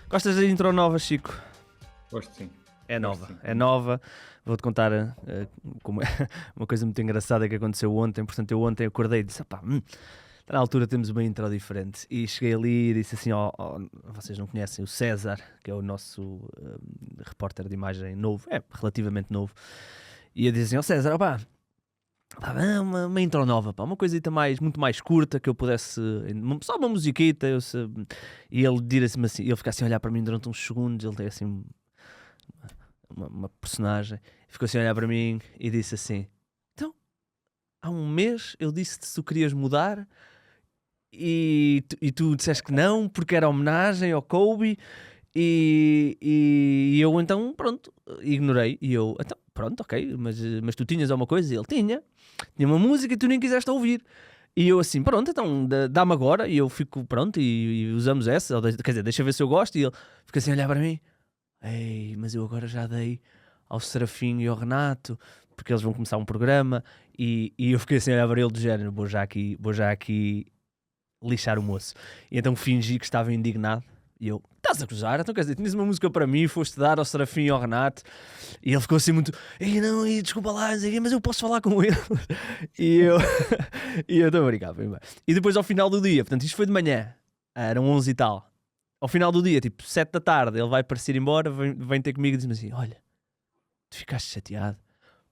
Gostas da intro nova, Chico? Gosto sim. É Gosto nova, sim. é nova. Vou-te contar como uma coisa muito engraçada que aconteceu ontem. Portanto, eu ontem acordei e disse: "Opá, está na altura temos uma intro diferente." E cheguei ali e disse assim: vocês não conhecem o César, que é o nosso repórter de imagem novo, é relativamente novo. E eu disse assim: César, opá, uma intro nova, pá, uma coisita muito mais curta que eu pudesse, só uma musiquita. E ele disse-me assim, ele fica assim a olhar para mim durante uns segundos. Ele tem assim uma personagem, ficou assim a olhar para mim e disse assim: "Então, há um mês eu disse-te se tu querias mudar e tu disseste que não, porque era homenagem ao Kobe." E eu então, pronto, ignorei. E eu, então, pronto, ok, mas tu tinhas alguma coisa? E ele tinha uma música e tu nem quiseste ouvir. E eu assim, pronto, então dá-me agora. E eu fico, pronto, e usamos essa. Quer dizer, deixa ver se eu gosto. E ele fica assim a olhar para mim: "Ei, mas eu agora já dei ao Serafim e ao Renato, porque eles vão começar um programa." E eu fiquei assim a olhar para ele do género: vou já aqui lixar o moço. E então fingi que estava indignado. E eu, estás a gozar? Então quer dizer, tinhas uma música para mim, foste dar ao Serafim e ao Renato. E ele ficou assim muito: "Ei, não, desculpa lá, mas eu posso falar com ele." E eu e eu estou a brincar. E depois ao final do dia, portanto isto foi de manhã, eram 11 e tal. Ao final do dia, tipo 7 da tarde, ele vai parecer embora, vem ter comigo e diz-me assim: "Olha, tu ficaste chateado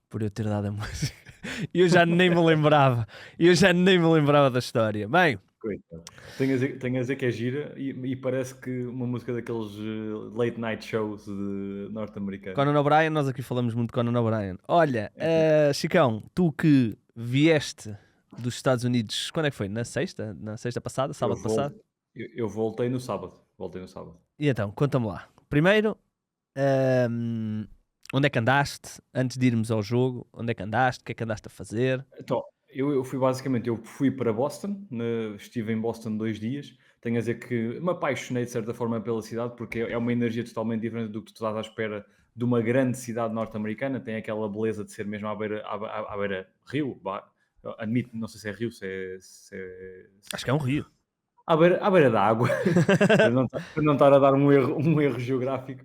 por eu ter dado a música." E eu já nem me lembrava. Da história. Bem, Coitado. Tenho a dizer que é gira e parece que uma música daqueles late night shows norte-americanos. Conan O'Brien, nós aqui falamos muito de Conan O'Brien. Olha, Chicão, tu que vieste dos Estados Unidos, quando é que foi? Na sexta? Na sexta passada? Eu, Sábado passado? vol- eu voltei no sábado. Voltei no sábado. E então, conta-me lá. Primeiro, ahm, onde é que andaste? Antes de irmos ao jogo, onde é que andaste? O que é que andaste a fazer? Então, eu fui para Boston, estive em Boston 2 dias. Tenho a dizer que me apaixonei de certa forma pela cidade, porque é uma energia totalmente diferente do que tu estás à espera de uma grande cidade norte-americana. Tem aquela beleza de ser mesmo à beira rio. Admito, não sei se é rio, Acho que é um rio. à beira da água, para não estar a dar um erro geográfico.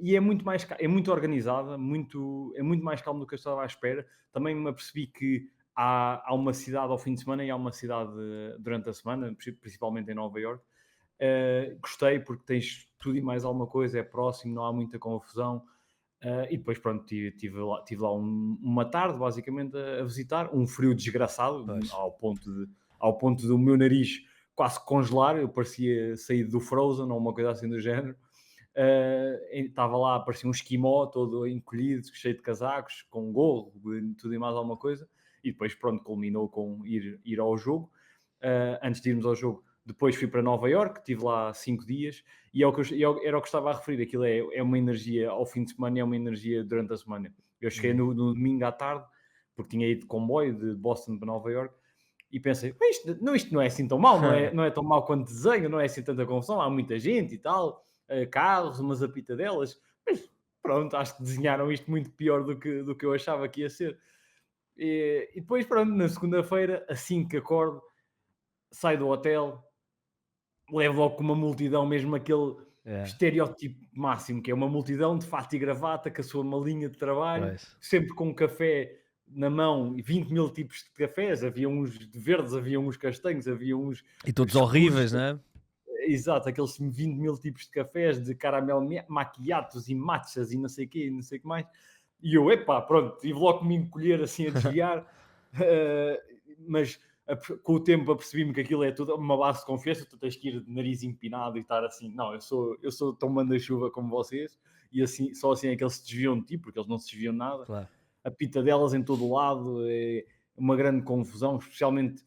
E é muito organizada, é muito mais calmo do que eu estava à espera. Também me apercebi que há uma cidade ao fim de semana e há uma cidade durante a semana, principalmente em Nova Iorque. Gostei porque tens tudo e mais alguma coisa, é próximo, não há muita confusão. E depois, pronto, tive lá uma tarde, basicamente, a visitar. Um frio desgraçado, Pois. ao ponto do meu nariz quase congelar. Eu parecia sair do Frozen ou uma coisa assim do género. Estava lá, parecia um esquimó, todo encolhido, cheio de casacos, com gorro, tudo e mais alguma coisa. E depois, pronto, culminou com ir ao jogo. Antes de irmos ao jogo, depois fui para Nova Iorque, estive lá 5 dias. E era o que estava a referir. Aquilo é uma energia ao fim de semana e é uma energia durante a semana. Eu cheguei no domingo à tarde, porque tinha ido de comboio de Boston para Nova Iorque, e pensei: isto não é assim tão mal, não é tão mal quanto desenho, não é assim tanta confusão, há muita gente e tal, carros, umas apitadelas, mas pronto, acho que desenharam isto muito pior do que eu achava que ia ser. E depois, pronto, na segunda-feira, assim que acordo, saio do hotel, levo logo com uma multidão, mesmo aquele É, estereótipo máximo, que é uma multidão de fato e gravata, com a sua malinha de trabalho, pois. sempre com um café na mão e 20 mil tipos de cafés. Havia uns de verdes, havia uns castanhos, havia uns E todos escuros. horríveis, não é? Exato, aqueles 20 mil tipos de cafés, de caramelo maquiatos e matchas e não sei o quê, e não sei o que mais. E eu, epá, pronto, tive logo que me encolher assim a desviar, mas com o tempo apercebi-me que aquilo é tudo uma base de confiança. Tu tens que ir de nariz empinado e estar assim: não, eu sou tão manda-chuva como vocês. E assim, só assim é que eles se desviam de ti, porque eles não se desviam de nada. Claro. A pita delas em todo o lado, é uma grande confusão. Especialmente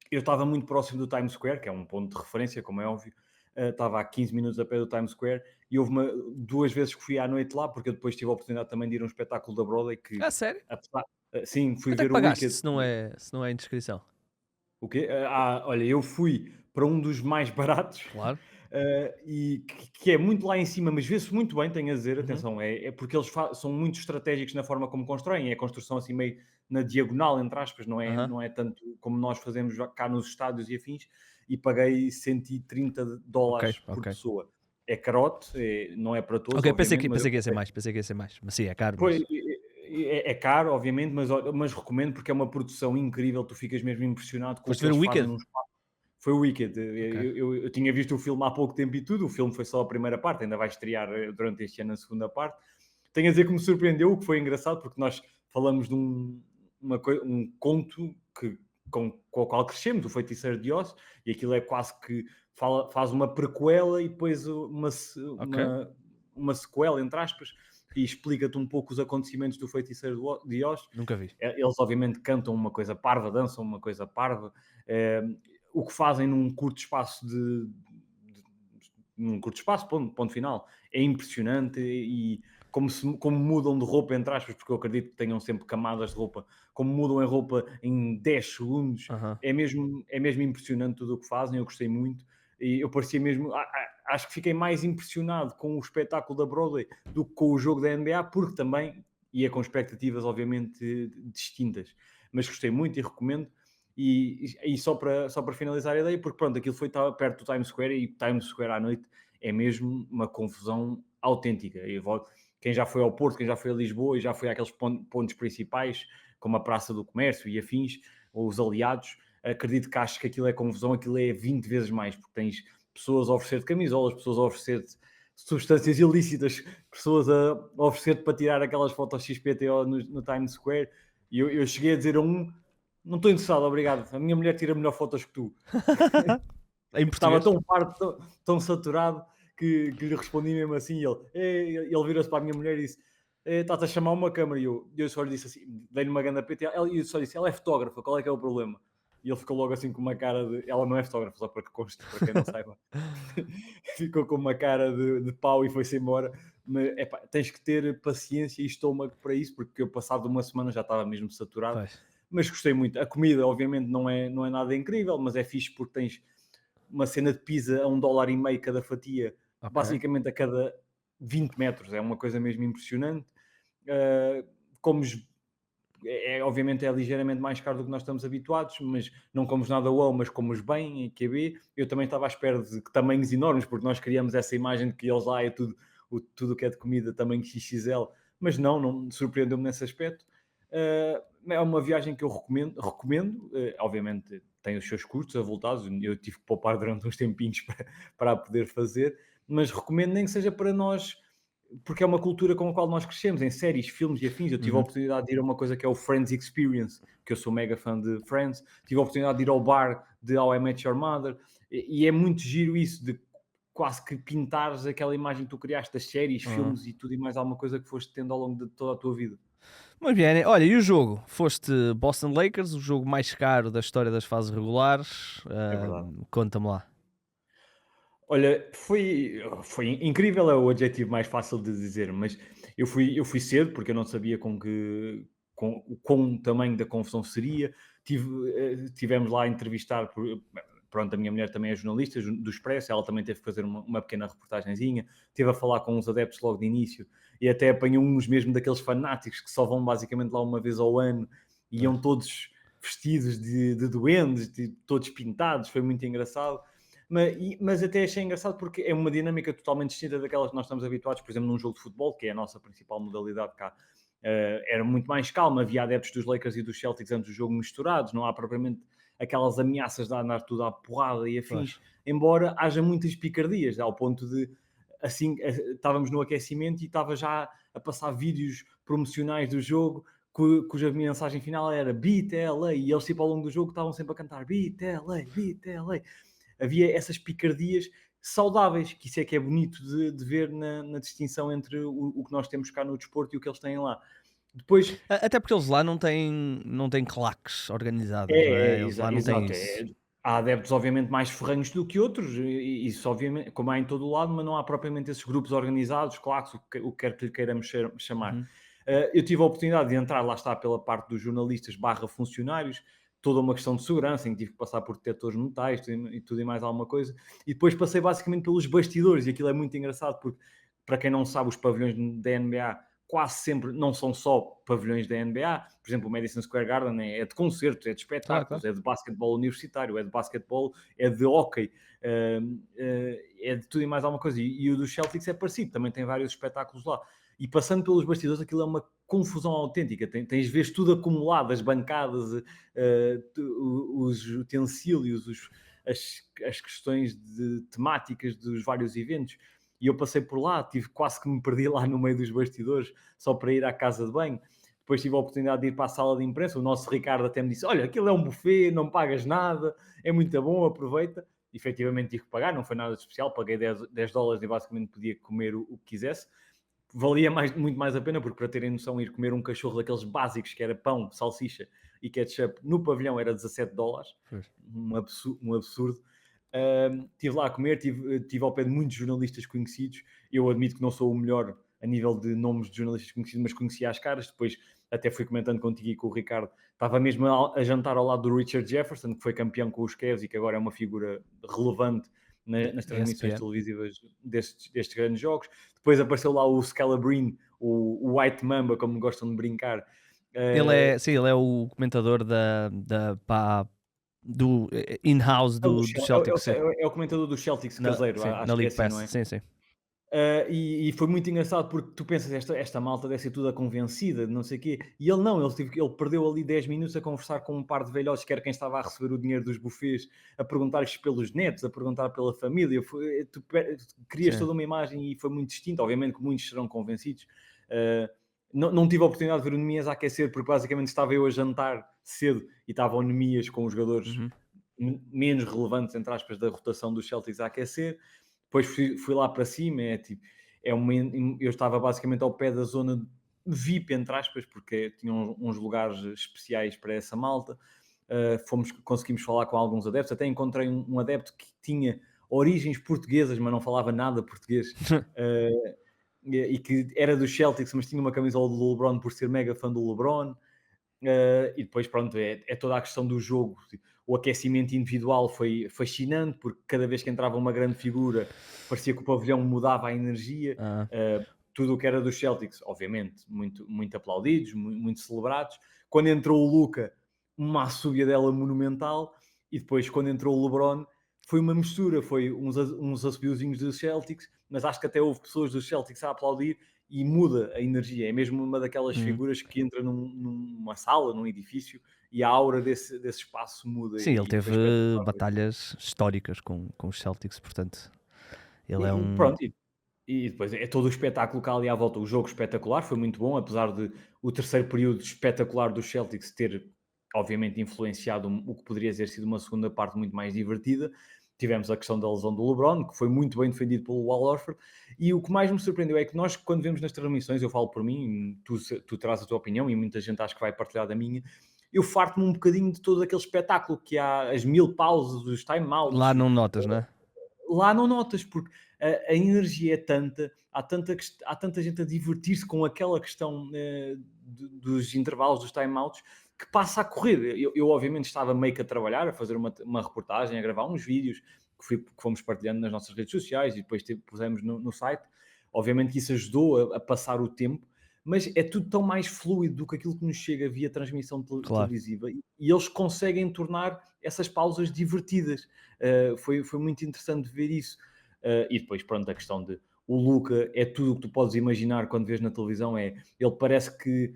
eu estava muito próximo do Times Square, que é um ponto de referência, como é óbvio. Estava a 15 minutos a pé do Times Square, e houve duas vezes que fui à noite lá, porque eu depois tive a oportunidade também de ir a um espetáculo da Broadway que, Ah, sério? sim, fui Quanto é que ver o pagaste Wicked. se não é indiscrição? O quê? Olha, eu fui para um dos mais baratos, Claro. e que é muito lá em cima, mas vê-se muito bem, tenho a dizer, Uhum. atenção, é porque eles são muito estratégicos na forma como constroem. É a construção assim meio na diagonal, entre aspas, não é, Aham. não é tanto como nós fazemos cá nos estádios e afins. E paguei 130 Ok, dólares por ok. pessoa. é carote, não é para todos, Ok, pensei obviamente, que, mas pensei que ia ser mais, pensei que ia ser mais. Mas sim, é caro, pois, mas... é caro, obviamente, mas recomendo porque é uma produção incrível, tu ficas mesmo impressionado com o Foste que ver o eles fazem Wicked? num espaço. Foi o Wicked. Ok. Eu tinha visto o filme há pouco tempo e tudo, o filme foi só a primeira parte, ainda vai estrear durante este ano a segunda parte. Tenho a dizer que me surpreendeu, o que foi engraçado, porque nós falamos de um conto com o qual crescemos, o Feiticeiro de Oz, e aquilo é quase que faz uma prequela e depois Ok. uma sequela, entre aspas, e explica-te um pouco os acontecimentos do Feiticeiro de Oz. Nunca vi. Eles, obviamente, cantam uma coisa parva, dançam uma coisa parva. eh, o que fazem num curto espaço num curto espaço, ponto final, é impressionante e como mudam de roupa, entre aspas, porque eu acredito que tenham sempre camadas de roupa, como mudam a roupa em 10 segundos, Aham. é mesmo impressionante tudo o que fazem, eu gostei muito. E eu parecia mesmo, acho que fiquei mais impressionado com o espetáculo da Broadway do que com o jogo da NBA, porque também ia com expectativas, obviamente, distintas. Mas gostei muito e recomendo. E só para finalizar a ideia, porque pronto, aquilo estava perto do Times Square e Times Square à noite é mesmo uma confusão autêntica. Quem já foi ao Porto, quem já foi a Lisboa e já foi àqueles pontos principais, como a Praça do Comércio e afins, ou os aliados, acredito que acho que aquilo é confusão, aquilo é 20 vezes mais, porque tens pessoas a oferecer-te camisolas, pessoas a oferecer-te substâncias ilícitas, pessoas a oferecer-te para tirar aquelas fotos XPTO no Times Square. E eu cheguei a dizer a um: não estou interessado, obrigado. A minha mulher tira melhor fotos que tu. Em Estava português? tão farto, tão saturado, que lhe respondi mesmo assim. Ele virou-se para a minha mulher e disse: estás a chamar uma câmara. E eu só lhe disse assim: dei-lhe uma grande PT. E eu só disse: ela é fotógrafa, qual é que é o problema? E ele ficou logo assim com uma cara de. Ela não é fotógrafa, só para que conste, para quem não saiba. Ficou com uma cara de pau e foi-se embora. Mas epá, tens que ter paciência e estômago para isso, porque eu, passado uma semana, já estava mesmo saturado. Pois. Mas gostei muito. A comida, obviamente, não é nada incrível, mas é fixe porque tens uma cena de pizza a $1,50 cada fatia, Ok. basicamente a cada 20 metros. É uma coisa mesmo impressionante. Uh, comes obviamente é ligeiramente mais caro do que nós estamos habituados, mas não comes nada wow, mas comes bem em QB. Eu também estava à espera de tamanhos enormes, porque nós criamos essa imagem de que eles lá é tudo que é de comida, tamanho XXL, mas não surpreendeu-me nesse aspecto. É uma viagem que eu recomendo, obviamente tem os seus custos avultados, eu tive que poupar durante uns tempinhos para a poder fazer, mas recomendo nem que seja para nós, porque é uma cultura com a qual nós crescemos, em séries, filmes e afins. Eu tive a Uhum. oportunidade de ir a uma coisa que é o Friends Experience, que eu sou mega fã de Friends. Tive a oportunidade de ir ao bar de How I Met Your Mother, e é muito giro isso, de quase que pintares aquela imagem que tu criaste das séries, Aham. filmes e tudo e mais alguma coisa que foste tendo ao longo de toda a tua vida. Muito bem, olha, e o jogo? Foste Boston Lakers, o jogo mais caro da história das fases regulares. É verdade. Conta-me lá. Olha, foi incrível, é o adjetivo mais fácil de dizer, mas eu fui cedo porque eu não sabia com o quão tamanho da confusão seria. Tivemos lá a entrevistar, pronto, a minha mulher também é jornalista do Expresso, ela também teve que fazer uma pequena reportagenzinha, teve a falar com os adeptos logo de início e até apanhou uns mesmo daqueles fanáticos que só vão basicamente lá uma vez ao ano e iam Pois. todos vestidos de duendes, todos pintados, foi muito engraçado. Mas até achei engraçado porque é uma dinâmica totalmente distinta daquelas que nós estamos habituados, por exemplo, num jogo de futebol, que é a nossa principal modalidade cá. Era muito mais calma, havia adeptos dos Lakers e dos Celtics antes do jogo misturados, não há propriamente aquelas ameaças de andar tudo à porrada e Pois. afins, embora haja muitas picardias, ao ponto de, assim, estávamos no aquecimento e estava já a passar vídeos promocionais do jogo, cuja mensagem final era Beat LA, e eles, tipo, ao longo do jogo estavam sempre a cantar Beat LA, Beat LA. Havia essas picardias saudáveis, que isso é que é bonito de ver na distinção entre o que nós temos cá no desporto e o que eles têm lá. Depois, Até porque eles lá não têm claques organizadas, não é? Eles lá não têm exato, isso. há adeptos obviamente mais ferranhos do que outros, e isso obviamente, como há em todo o lado, mas não há propriamente esses grupos organizados, claques, o que quer que lhe queiramos chamar. Uhum. Eu tive a oportunidade de entrar, lá está, pela parte dos jornalistas barra funcionários, toda uma questão de segurança, em que tive que passar por detectores metais e tudo e mais alguma coisa, e depois passei basicamente pelos bastidores, e aquilo é muito engraçado, porque, para quem não sabe, os pavilhões da NBA quase sempre não são só pavilhões da NBA. Por exemplo, o Madison Square Garden é de concertos, é de espetáculos, Claro. é de basquetebol universitário, é de basquetebol, é de hóquei, é de tudo e mais alguma coisa. E o dos Celtics é parecido, também tem vários espetáculos lá. E passando pelos bastidores, aquilo é uma confusão autêntica. Vês tudo acumulado, as bancadas, os utensílios, as questões temáticas dos vários eventos. E eu passei por lá, quase que me perdi lá no meio dos bastidores, só para ir à casa de banho. Depois tive a oportunidade de ir para a sala de imprensa. O nosso Ricardo até me disse: olha, aquilo é um buffet, não pagas nada, é muito bom, aproveita. Efetivamente tive que pagar, não foi nada de especial, paguei $10 e basicamente podia comer o que quisesse. Valia muito mais a pena, porque para terem noção, ir comer um cachorro daqueles básicos, que era pão, salsicha e ketchup, no pavilhão era $17, Pois. um absurdo. Estive lá a comer, tive ao pé de muitos jornalistas conhecidos. Eu admito que não sou o melhor a nível de nomes de jornalistas conhecidos, mas conhecia as caras. Depois até fui comentando contigo e com o Ricardo. Estava mesmo a jantar ao lado do Richard Jefferson, que foi campeão com os Cavs e que agora é uma figura relevante nas transmissões ESPN. televisivas destes grandes jogos. Depois apareceu lá o Scalabrine, o White Mamba, como gostam de brincar. Ele é o comentador do in-house do Celtics, sim. É o comentador do Celtics caseiro, Sim, na acho que é League assim, Pass, não é? sim. E foi muito engraçado porque tu pensas, esta malta deve ser toda convencida, não sei o quê, e ele não, ele perdeu ali 10 minutos a conversar com um par de velhotes, que era quem estava a receber o dinheiro dos buffets, a perguntar-lhes pelos netos, a perguntar pela família. Tu crias Sim. toda uma imagem e foi muito distinto. Obviamente que muitos serão convencidos. Não tive a oportunidade de ver o Nemias a aquecer, porque basicamente estava eu a jantar cedo e estava o Nemias com os jogadores Uhum. menos relevantes, entre aspas, da rotação dos Celtics a aquecer. Depois fui lá para cima, eu estava basicamente ao pé da zona VIP, entre aspas, porque tinham uns lugares especiais para essa malta. Conseguimos falar com alguns adeptos, até encontrei um adepto que tinha origens portuguesas, mas não falava nada português, e que era dos Celtics, mas tinha uma camisola do LeBron por ser mega fã do LeBron. E depois, pronto, é toda a questão do jogo. O aquecimento individual foi fascinante, porque cada vez que entrava uma grande figura, parecia que o pavilhão mudava a energia. Tudo o que era dos Celtics, obviamente, muito, muito aplaudidos, muito celebrados. Quando entrou o Luka, uma assobia dela monumental. E depois, quando entrou o LeBron, foi uma mistura. Foi uns assobiozinhos dos Celtics, mas acho que até houve pessoas dos Celtics a aplaudir, e muda a energia. É mesmo uma daquelas figuras que entra numa sala, num edifício, e a aura desse espaço muda. Sim, ele E teve foi espetacular. batalhas históricas com os Celtics, portanto, ele é Pronto, e depois é todo o espetáculo que há ali à volta. O jogo espetacular, foi muito bom, apesar de o terceiro período espetacular dos Celtics ter, obviamente, influenciado o que poderia ter sido uma segunda parte muito mais divertida. Tivemos a questão da lesão do LeBron, que foi muito bem defendido pelo Al Horford, e o que mais me surpreendeu é que nós, quando vemos nas transmissões, eu falo por mim, tu traz a tua opinião, e muita gente acho que vai partilhar da minha, eu farto-me um bocadinho de todo aquele espetáculo, que há as 1000 pausas, os lá timeouts. não notas, não é? Lá não notas, porque a energia é tanta, há tanta gente a divertir-se com aquela questão dos intervalos, dos timeouts, que passa a correr. Eu obviamente estava meio que a trabalhar, a fazer uma reportagem, a gravar uns vídeos que fomos partilhando nas nossas redes sociais e depois pusemos no site. Obviamente que isso ajudou a passar o tempo, mas é tudo tão mais fluido do que aquilo que nos chega via transmissão Claro. televisiva, e eles conseguem tornar essas pausas divertidas. Foi muito interessante ver isso. E depois, pronto, a questão de o Luka é tudo o que tu podes imaginar quando vês na televisão. Ele parece que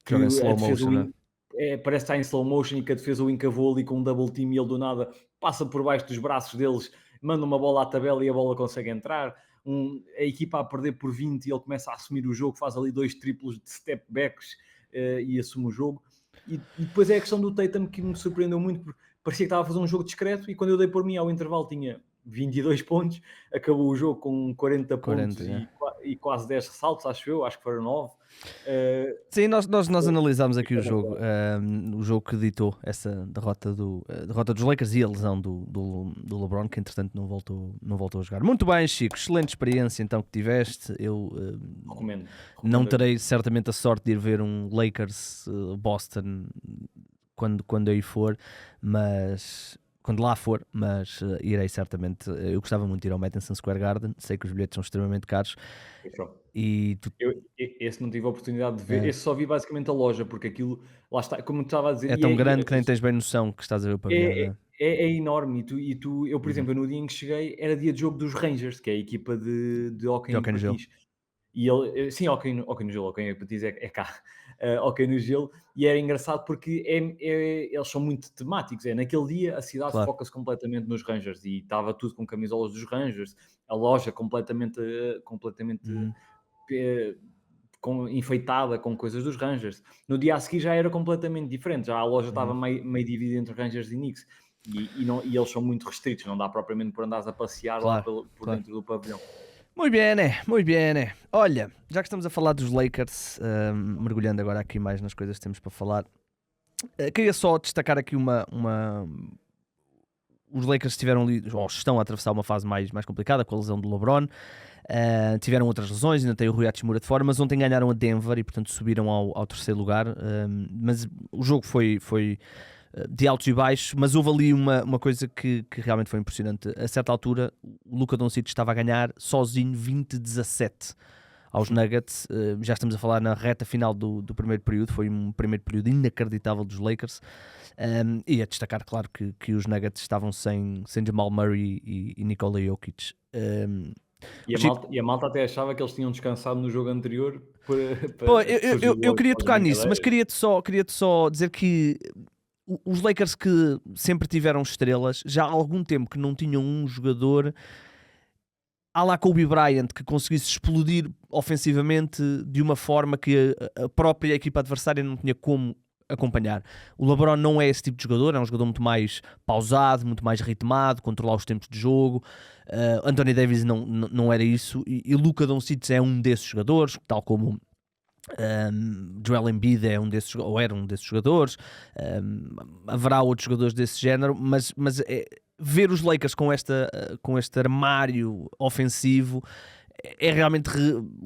Joga em a slow defesa motion, não é? parece que está em slow motion, e que a defesa o encavou ali com um double team, e ele do nada passa por baixo dos braços deles, manda uma bola à tabela e a bola consegue entrar. A equipa a perder por 20 e ele começa a assumir o jogo, faz ali 2 triplos de step backs e assume o jogo. E depois é a questão do Tatum, que me surpreendeu muito, porque parecia que estava a fazer um jogo discreto, e quando eu dei por mim ao intervalo tinha 22 pontos, acabou o jogo com 40 pontos 40, é. e quase 10 ressaltos, acho que foram 9. Sim, nós analisámos aqui o jogo que ditou essa derrota dos Lakers e a lesão do LeBron, que entretanto não voltou a jogar. Muito bem, Chico, excelente experiência então que tiveste. Eu Recomendo. não terei certamente a sorte de ir ver um Lakers Boston quando aí for, mas quando lá for, mas irei certamente. Eu gostava muito de ir ao Madison Square Garden, sei que os bilhetes são extremamente caros e Esse não tive a oportunidade de ver, é, esse só vi basicamente a loja, porque aquilo, lá está, como eu estava a dizer, é tão grande que nem tens bem noção que estás a ver o pavilhão, não é, é? é enorme. Eu, por Uhum. exemplo, no dia em que cheguei, era dia de jogo dos Rangers, que é a equipa de hóquei De em hóquei no gelo. patins. E ele, sim, hóquei no gelo, hóquei em patins é cá, hóquei no gelo, e era engraçado porque eles são muito temáticos. Naquele dia a cidade Claro. foca-se completamente nos Rangers e estava tudo com camisolas dos Rangers, a loja completamente Uhum. eh, enfeitada com coisas dos Rangers. No dia a seguir já era completamente diferente, já a loja estava Uhum. meio dividida entre Rangers e Knicks. E eles são muito restritos, não dá propriamente por andares a passear lá Claro, por claro. dentro do pavilhão. Muito bem, né? Muito bem, né? Olha, já que estamos a falar dos Lakers, mergulhando agora aqui mais nas coisas que temos para falar, queria só destacar aqui os Lakers tiveram ali, ou estão a atravessar uma fase mais complicada com a lesão do LeBron. Tiveram outras lesões, ainda tem o Rui Hachimura de fora, mas ontem ganharam a Denver e portanto subiram ao terceiro lugar. Mas o jogo foi de altos e baixos, mas houve ali uma coisa que realmente foi impressionante. A certa altura, o Luka Doncic estava a ganhar sozinho 20-17 aos Nuggets. Já estamos a falar na reta final do primeiro período. Foi um primeiro período inacreditável dos Lakers. E a destacar, claro, que os Nuggets estavam sem Jamal Murray e Nikola Jokic. E a malta até achava que eles tinham descansado no jogo anterior Pô, para fugir eu logo queria às tocar nisso, mas brincadeiras. queria-te só dizer que os Lakers, que sempre tiveram estrelas, já há algum tempo que não tinham um jogador à la Kobe Bryant que conseguisse explodir ofensivamente de uma forma que a própria equipa adversária não tinha como acompanhar. O LeBron não é esse tipo de jogador, é um jogador muito mais pausado, muito mais ritmado, controlar os tempos de jogo. Anthony Davis não era isso, e Luka Doncic é um desses jogadores, tal como Joel Embiid é um desses, ou era um desses jogadores. Haverá outros jogadores desse género, mas ver os Lakers com este armário ofensivo é realmente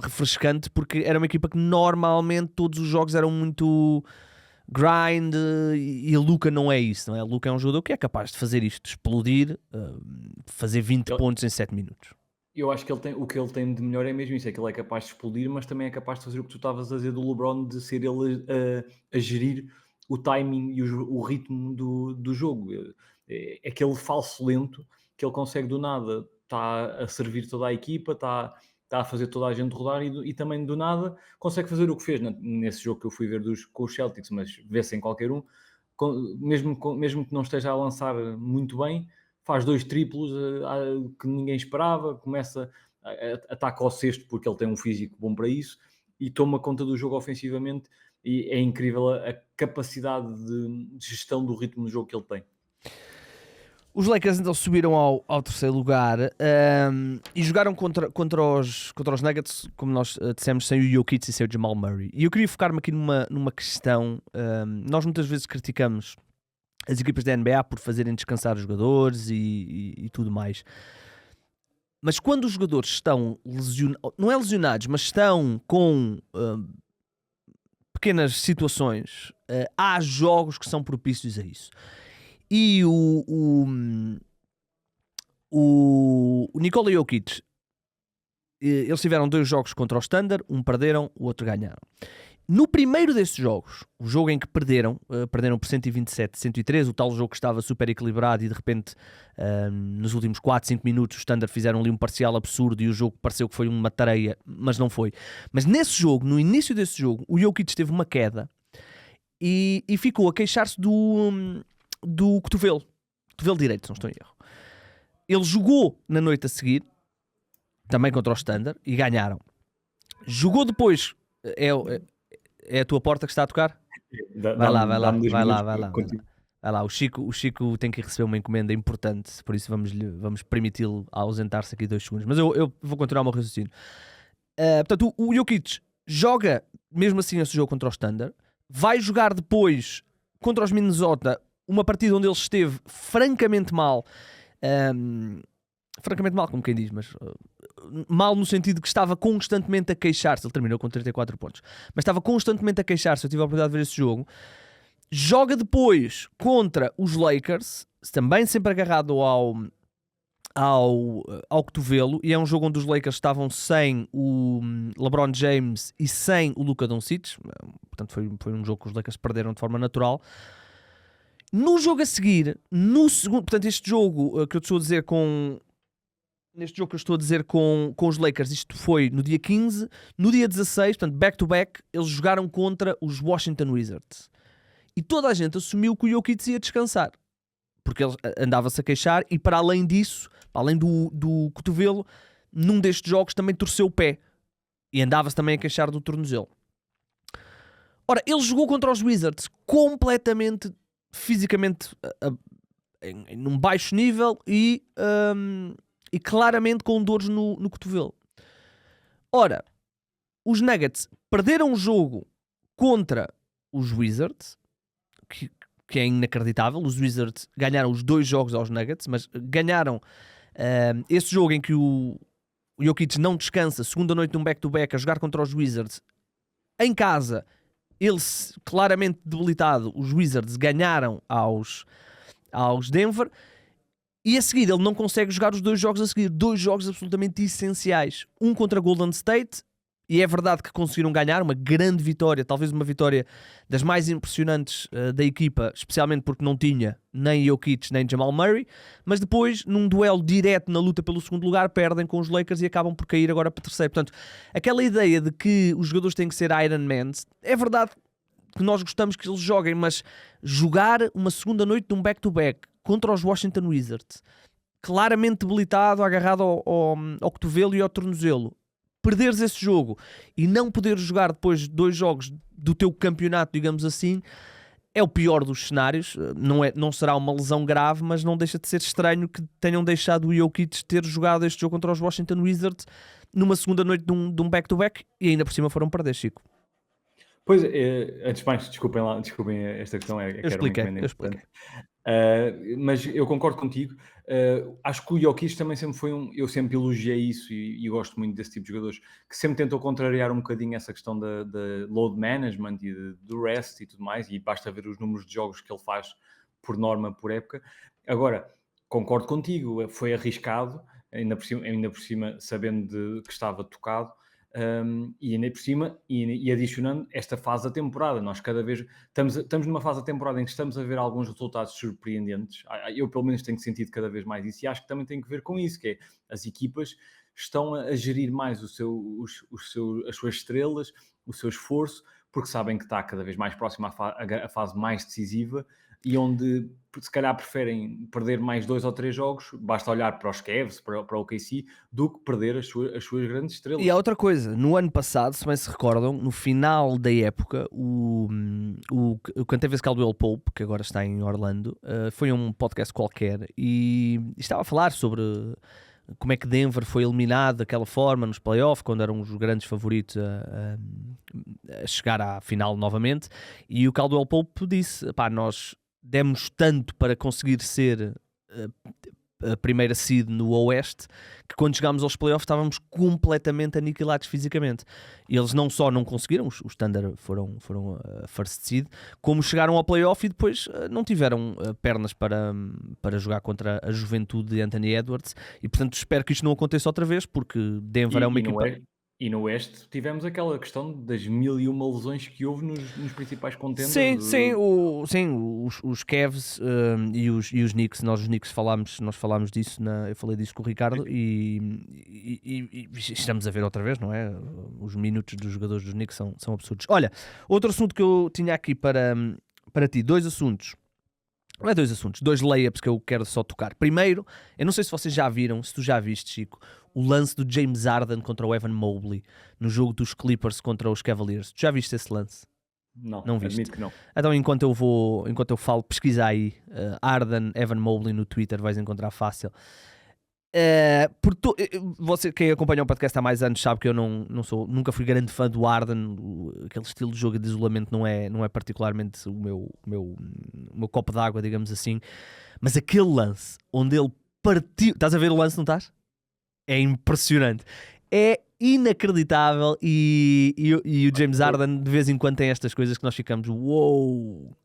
refrescante, porque era uma equipa que normalmente todos os jogos eram muito grind, e a Luka não é isso, não é? A Luka é um jogador que é capaz de fazer isto, de explodir, fazer 20 pontos em 7 minutos. Eu acho que o que ele tem de melhor é mesmo isso, é que ele é capaz de explodir, mas também é capaz de fazer o que tu estavas a dizer do LeBron, de ser ele a gerir o timing e o ritmo do jogo. É aquele falso lento que ele consegue do nada, está a servir toda a equipa, está a fazer toda a gente rodar e também do nada consegue fazer o que fez nesse jogo que eu fui ver com os Celtics, mas vê-se em qualquer um, mesmo que não esteja a lançar muito bem, faz 2 triplos que ninguém esperava, começa, ataca ao cesto porque ele tem um físico bom para isso e toma conta do jogo ofensivamente, e é incrível a capacidade de gestão do ritmo do jogo que ele tem. Os Lakers então subiram ao terceiro lugar, e jogaram contra os Nuggets, como nós dissemos, sem o Jokic e sem o Jamal Murray. E eu queria focar-me aqui numa questão. Nós muitas vezes criticamos as equipas da NBA por fazerem descansar os jogadores e tudo mais. Mas quando os jogadores estão não é lesionados, mas estão com pequenas situações, há jogos que são propícios a isso. E o Nikola Jokic, eles tiveram 2 jogos contra o Thunder, um perderam, o outro ganharam. No primeiro desses jogos, o jogo em que perderam por 127-103, o tal jogo que estava super equilibrado e de repente nos últimos 4-5 minutos os Thunder fizeram ali um parcial absurdo e o jogo pareceu que foi uma tareia, mas não foi. Mas nesse jogo, no início desse jogo, o Jokic teve uma queda e ficou a queixar-se do cotovelo direito, se não estou em erro. Ele jogou na noite a seguir, também contra o Thunder, e ganharam. Jogou depois, é a tua porta que está a tocar? Vai lá. O Chico tem que receber uma encomenda importante, por isso vamos permiti-lo ausentar-se aqui 2 segundos. Mas eu vou continuar o meu raciocínio. Portanto, o Jokic joga mesmo assim esse jogo contra o Thunder, vai jogar depois contra os Minnesota, uma partida onde ele esteve francamente mal, como quem diz, mas mal no sentido que estava constantemente a queixar-se. Ele terminou com 34 pontos, mas estava constantemente a queixar-se. Eu tive a oportunidade de ver esse jogo. Joga depois contra os Lakers, também sempre agarrado ao cotovelo, e é um jogo onde os Lakers estavam sem o LeBron James e sem o Luka Doncic, portanto foi um jogo que os Lakers perderam de forma natural. No jogo a seguir, no segundo, portanto este jogo que eu estou a dizer neste jogo que eu estou a dizer com os Lakers, isto foi no dia 15, no dia 16, portanto back-to-back, eles jogaram contra os Washington Wizards. E toda a gente assumiu que o Jokic ia descansar, porque ele andava-se a queixar, e para além disso, para além do cotovelo, num destes jogos também torceu o pé, e andava-se também a queixar do tornozelo. Ora, ele jogou contra os Wizards completamente, fisicamente, num baixo nível e claramente com dores no cotovelo. Ora, os Nuggets perderam o jogo contra os Wizards, que é inacreditável. Os Wizards ganharam os 2 jogos aos Nuggets, mas ganharam esse jogo em que o Jokic não descansa, segunda noite de um back-to-back, a jogar contra os Wizards em casa. Ele claramente debilitado, os Wizards ganharam aos Denver, e a seguir ele não consegue jogar os 2 jogos a seguir, 2 jogos absolutamente essenciais, um contra Golden State, e é verdade que conseguiram ganhar uma grande vitória, talvez uma vitória das mais impressionantes da equipa, especialmente porque não tinha nem Jokic nem Jamal Murray, mas depois num duelo direto na luta pelo segundo lugar perdem com os Lakers e acabam por cair agora para terceiro. Portanto, aquela ideia de que os jogadores têm que ser Iron Man, é verdade que nós gostamos que eles joguem, mas jogar uma segunda noite de um back-to-back contra os Washington Wizards, claramente debilitado, agarrado ao cotovelo e ao tornozelo, perderes esse jogo e não poderes jogar depois 2 jogos do teu campeonato, digamos assim, é o pior dos cenários. Não será uma lesão grave, mas não deixa de ser estranho que tenham deixado o Jokic ter jogado este jogo contra os Washington Wizards numa segunda noite de um back-to-back e ainda por cima foram perder, Chico. Pois, antes de mais, desculpem esta questão, Eu expliquei. Mas eu concordo contigo. Acho que o Jokic também sempre foi eu sempre elogiei isso e gosto muito desse tipo de jogadores, que sempre tentou contrariar um bocadinho essa questão da load management e do rest e tudo mais, e basta ver os números de jogos que ele faz por norma, por época. Agora, concordo contigo, foi arriscado, ainda por cima sabendo que estava tocado. E ainda por cima, e adicionando esta fase da temporada, nós cada vez estamos numa fase da temporada em que estamos a ver alguns resultados surpreendentes. Eu pelo menos tenho sentido cada vez mais isso, e acho que também tem que ver com isso, que é as equipas estão a gerir mais as suas estrelas, o seu esforço, porque sabem que está cada vez mais próxima a fase mais decisiva, e onde se calhar preferem perder mais 2 ou 3 jogos, basta olhar para os Cavs, para o OKC, do que perder as suas grandes estrelas. E há outra coisa, no ano passado, se bem se recordam, no final da época, o Kentavious Caldwell-Pope, que agora está em Orlando, foi a um podcast qualquer e estava a falar sobre como é que Denver foi eliminado daquela forma nos playoffs, quando eram os grandes favoritos a chegar à final novamente, e o Caldwell-Pope disse, nós demos tanto para conseguir ser a primeira seed no Oeste, que quando chegámos aos playoffs estávamos completamente aniquilados fisicamente. E eles não só não conseguiram, os Thunder foram a first seed, como chegaram ao playoff e depois não tiveram pernas para jogar contra a juventude de Anthony Edwards, e portanto espero que isto não aconteça outra vez, porque Denver é uma equipa... E no Oeste tivemos aquela questão das 1001 lesões que houve nos principais contenders. Sim, os Cavs e os Knicks, nós falámos disso, eu falei disso com o Ricardo e estamos a ver outra vez, não é? Os minutos dos jogadores dos Knicks são absurdos. Olha, outro assunto que eu tinha aqui para ti, 2 assuntos. Não é 2 assuntos, 2 layups que eu quero só tocar. Primeiro, eu não sei se vocês já viram, se tu já viste, Chico, o lance do James Harden contra o Evan Mobley no jogo dos Clippers contra os Cavaliers. Tu já viste esse lance? Não viste? Admito que não. Então, enquanto eu falo, pesquisa aí Harden, Evan Mobley no Twitter, vais encontrar fácil. Você, quem acompanha o podcast há mais anos, sabe que eu nunca fui grande fã do Harden. Aquele estilo de jogo de isolamento não é particularmente o meu copo d'água, digamos assim. Mas aquele lance onde ele partiu, estás a ver o lance, não estás? É impressionante, é inacreditável, e o James Harden de vez em quando tem estas coisas que nós ficamos uou.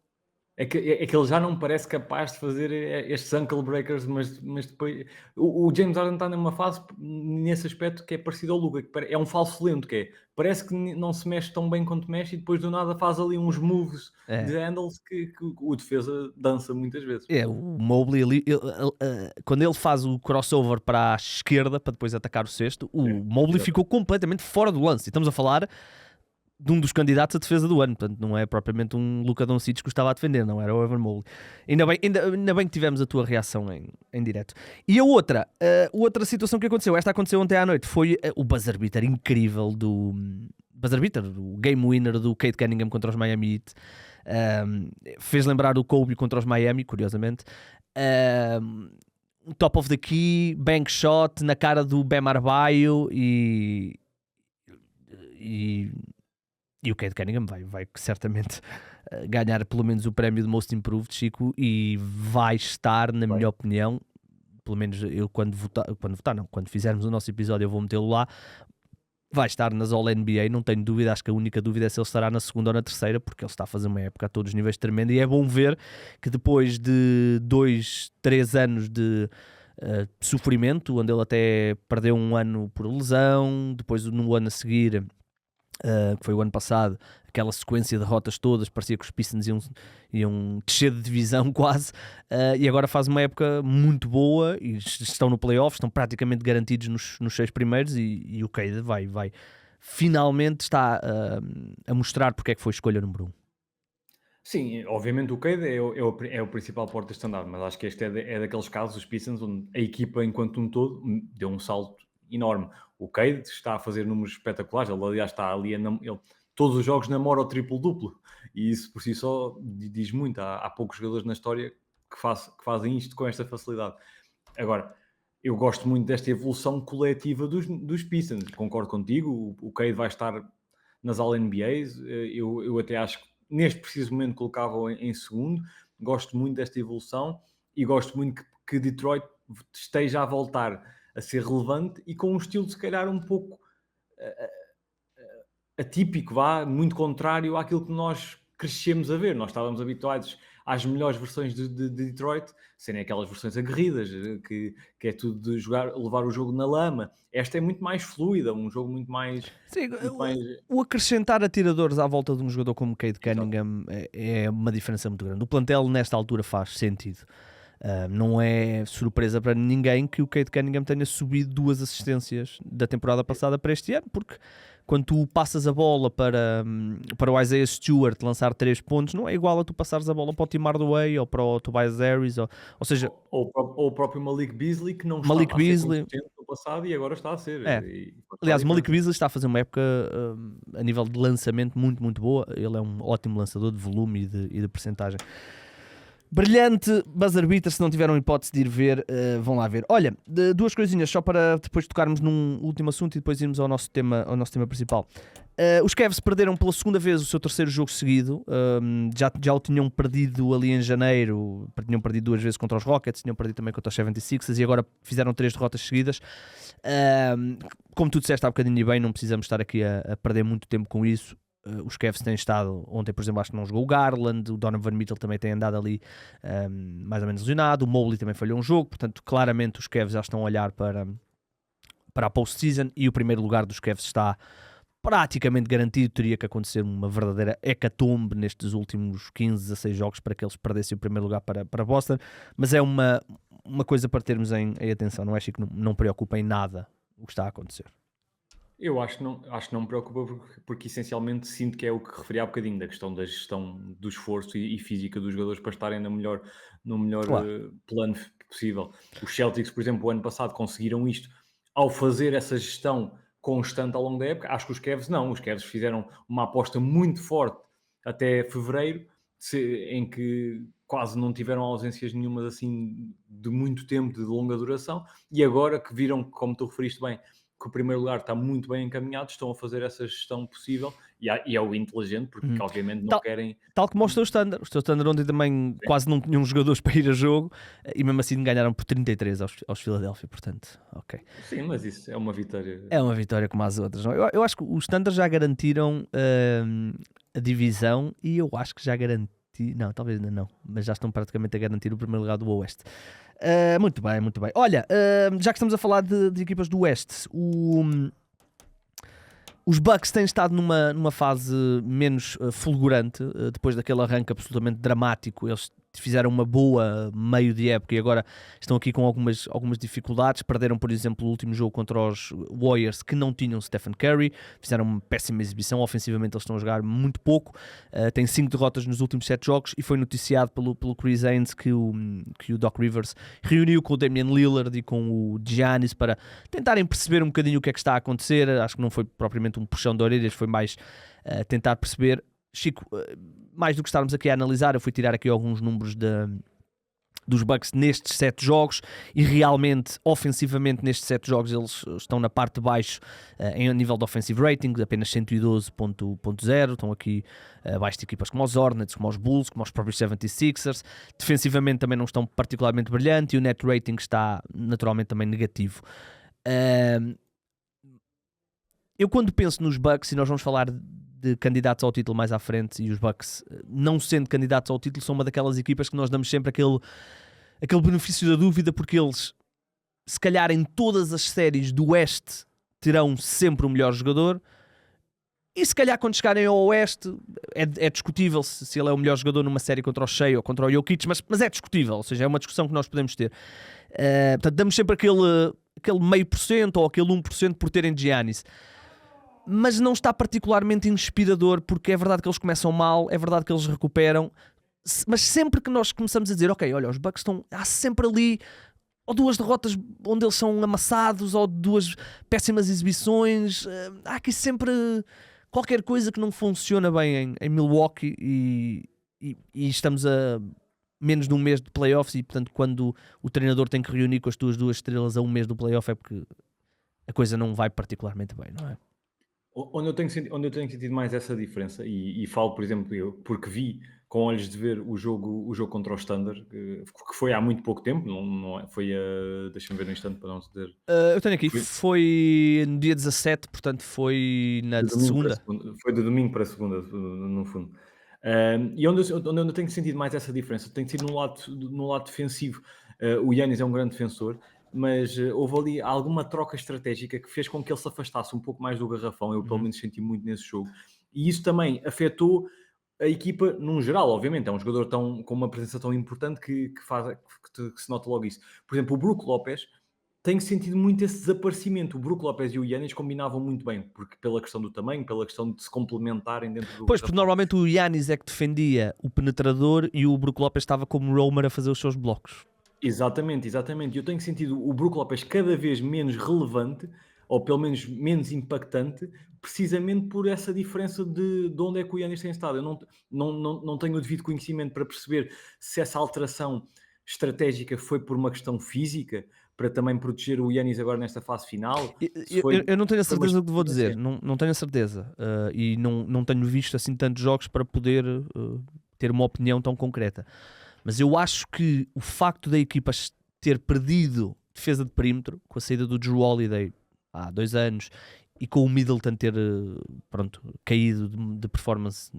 É que ele já não parece capaz de fazer estes ankle breakers, mas depois o James Harden está numa fase nesse aspecto que é parecido ao Luka, que é um falso lento, que é, parece que não se mexe tão bem quanto mexe e depois do nada faz ali uns moves É. de handles que o defesa dança muitas vezes. É, o Mobley ali, quando ele faz o crossover para a esquerda para depois atacar o cesto, o É, Mobley ficou exatamente. completamente fora do lance. E estamos a falar de um dos candidatos a defesa do ano, portanto não é propriamente um Luka Doncic que o estava a defender, não era o Evan Mobley. Ainda bem que tivemos a tua reação em direto. E a outra situação que aconteceu, esta aconteceu ontem à noite, foi o buzzer beater incrível do buzzer beater, o game winner do Cade Cunningham contra os Miami Heat. Fez lembrar o Kobe contra os Miami, curiosamente. Top of the key, bank shot na cara do Bam Adebayo e o Cade Cunningham vai certamente ganhar pelo menos o prémio de Most Improved, Chico, e vai estar, na minha opinião, pelo menos eu quando fizermos o nosso episódio eu vou metê-lo lá, vai estar nas All-NBA, não tenho dúvida, acho que a única dúvida é se ele estará na segunda ou na terceira, porque ele está a fazer uma época a todos os níveis tremenda, e é bom ver que depois de 2-3 anos de sofrimento, onde ele até perdeu um ano por lesão, depois no ano a seguir, que foi o ano passado, aquela sequência de derrotas todas, parecia que os Pistons iam descer de divisão quase, e agora faz uma época muito boa e estão no playoff, estão praticamente garantidos nos 6 primeiros e o Cade vai finalmente está a mostrar porque é que foi escolha número 1. Sim, obviamente o Cade é o principal porta-estandarte, mas acho que este é daqueles casos, os Pistons, onde a equipa enquanto um todo deu um salto enorme. O Cade está a fazer números espetaculares, ele aliás está ali, todos os jogos namora o triplo-duplo, e isso por si só diz muito. Há poucos jogadores na história que fazem isto com esta facilidade. Agora, eu gosto muito desta evolução coletiva dos Pistons, concordo contigo, o Cade vai estar nas All-NBAs, eu até acho que neste preciso momento colocava-o em segundo. Gosto muito desta evolução e gosto muito que Detroit esteja a voltar a ser relevante e com um estilo se calhar um pouco atípico, muito contrário àquilo que nós crescemos a ver. Nós estávamos habituados às melhores versões de Detroit, serem aquelas versões aguerridas, que é tudo de levar o jogo na lama. Esta é muito mais fluida, um jogo muito mais... Sim, Muito mais... o acrescentar atiradores à volta de um jogador como Cade Exato. Cunningham é uma diferença muito grande. O plantel nesta altura faz sentido. Não é surpresa para ninguém que o Cade Cunningham tenha subido 2 assistências da temporada passada para este ano, porque quando tu passas a bola para o Isaiah Stewart lançar 3 pontos, não é igual a tu passares a bola para o Tim Hardaway ou para o Tobias Harris, ou seja... Ou o próprio Malik Beasley, que não Malik estava a ser Beasley, consistente no passado e agora está a ser. aliás, o Malik Beasley está a fazer uma época a nível de lançamento muito, muito boa. Ele é um ótimo lançador de volume e de percentagem. Brilhante buzzer beater. Se não tiveram hipótese de ir ver, vão lá ver. Olha, 2 coisinhas só para depois tocarmos num último assunto e depois irmos ao nosso tema principal. Os Cavs perderam pela segunda vez o seu terceiro jogo seguido. Já o tinham perdido ali em janeiro, tinham perdido 2 vezes contra os Rockets, tinham perdido também contra os 76ers e agora fizeram 3 derrotas seguidas. Como tu disseste há bocadinho e bem, não precisamos estar aqui a perder muito tempo com isso. Os Cavs têm estado, ontem por exemplo acho que não jogou o Garland, o Donovan Mitchell também tem andado ali mais ou menos lesionado, o Mobley também falhou um jogo, portanto claramente os Cavs já estão a olhar para a post-season e o primeiro lugar dos Cavs está praticamente garantido. Teria que acontecer uma verdadeira hecatombe nestes últimos 15, 16 jogos para que eles perdessem o primeiro lugar para Boston, mas é uma coisa para termos em atenção, não é, Chico? Não preocupa em nada o que está a acontecer. Eu acho que não me preocupa porque essencialmente sinto que é o que referi há bocadinho, da questão da gestão do esforço e física dos jogadores para estarem no melhor Claro. plano possível. Os Celtics, por exemplo, o ano passado conseguiram isto ao fazer essa gestão constante ao longo da época. Acho que os Cavs não. Os Cavs fizeram uma aposta muito forte até fevereiro, em que quase não tiveram ausências nenhumas assim de muito tempo, de longa duração, e agora que viram, como tu referiste bem, que o primeiro lugar está muito bem encaminhado, estão a fazer essa gestão possível e é o inteligente, porque obviamente não querem... Tal como o teu Standard. O teu Standard ontem também quase não tinham jogadores para ir a jogo e mesmo assim ganharam por 33 aos Philadelphia, portanto, ok. Sim, mas isso é uma vitória. É uma vitória como as outras. Não? Eu acho que os Standards já garantiram a divisão e eu acho que já garantiram City, não, talvez ainda não, mas já estão praticamente a garantir o primeiro lugar do Oeste. Muito bem, muito bem. Olha, já que estamos a falar de equipas do Oeste, os Bucks têm estado numa fase menos fulgurante, depois daquele arranque absolutamente dramático. Eles fizeram uma boa meio de época e agora estão aqui com algumas dificuldades. Perderam, por exemplo, o último jogo contra os Warriors, que não tinham Stephen Curry. Fizeram uma péssima exibição. Ofensivamente eles estão a jogar muito pouco. Têm 5 derrotas nos últimos 7 jogos e foi noticiado pelo Chris Haynes que o Doc Rivers reuniu com o Damian Lillard e com o Giannis para tentarem perceber um bocadinho o que é que está a acontecer. Acho que não foi propriamente um puxão de orelhas, foi mais tentar perceber. Chico, mais do que estarmos aqui a analisar, eu fui tirar aqui alguns números dos Bucks nestes 7 jogos e realmente, ofensivamente, nestes 7 jogos eles estão na parte de baixo em nível de offensive rating, apenas 112.0, estão aqui abaixo de equipas como os Hornets, como os Bulls, como os próprios 76ers. Defensivamente também não estão particularmente brilhantes e o net rating está naturalmente também negativo. Eu quando penso nos Bucks, e nós vamos falar de candidatos ao título mais à frente, e os Bucks, não sendo candidatos ao título, são uma daquelas equipas que nós damos sempre aquele benefício da dúvida, porque eles, se calhar em todas as séries do Oeste, terão sempre o melhor jogador, e se calhar quando chegarem ao Oeste, é discutível se ele é o melhor jogador numa série contra o Shea ou contra o Jokic, mas é discutível, ou seja, é uma discussão que nós podemos ter. Portanto, damos sempre aquele meio por cento ou aquele 1% por terem Giannis. Mas não está particularmente inspirador, porque é verdade que eles começam mal, é verdade que eles recuperam, mas sempre que nós começamos a dizer, ok, olha, os Bucks há sempre ali ou 2 derrotas onde eles são amassados, ou 2 péssimas exibições, há aqui sempre qualquer coisa que não funciona bem em Milwaukee e estamos a menos de um mês de playoffs e, portanto, quando o treinador tem que reunir com as tuas 2 estrelas a um mês do playoff é porque a coisa não vai particularmente bem, não é? Onde eu tenho sentido mais essa diferença, e falo, por exemplo, eu, porque vi com olhos de ver o jogo contra o Thunder, que foi há muito pouco tempo, não é? Foi deixa-me ver no instante para não dizer. Eu tenho aqui, foi no dia 17, portanto foi na De domingo para segunda. segunda, foi de domingo para segunda, no fundo. E onde eu tenho sentido mais essa diferença, tem sido no lado defensivo. O Giannis é um grande defensor, mas houve ali alguma troca estratégica que fez com que ele se afastasse um pouco mais do garrafão. Eu, pelo menos, senti muito nesse jogo. E isso também afetou a equipa num geral, obviamente. É um jogador com uma presença tão importante que se nota logo isso. Por exemplo, o Brook Lopes, tenho sentido muito esse desaparecimento. O Brook Lopes e o Giannis combinavam muito bem, porque pela questão do tamanho, pela questão de se complementarem dentro do Pois, porque garrafão. normalmente o Giannis é que defendia o penetrador e o Brook Lopes estava como roamer a fazer os seus blocos. Exatamente. Eu tenho sentido o Brook Lopes cada vez menos relevante, ou pelo menos menos impactante, precisamente por essa diferença de onde é que o Giannis tem estado. Eu não tenho o devido conhecimento para perceber se essa alteração estratégica foi por uma questão física, para também proteger o Giannis agora nesta fase final. Eu não tenho a Foi uma certeza do que vou dizer, experiência. não tenho a certeza. E não tenho visto assim tantos jogos para poder ter uma opinião tão concreta. Mas eu acho que o facto da equipa ter perdido defesa de perímetro, com a saída do Jrue Holiday há 2 anos, e com o Middleton ter caído de performance,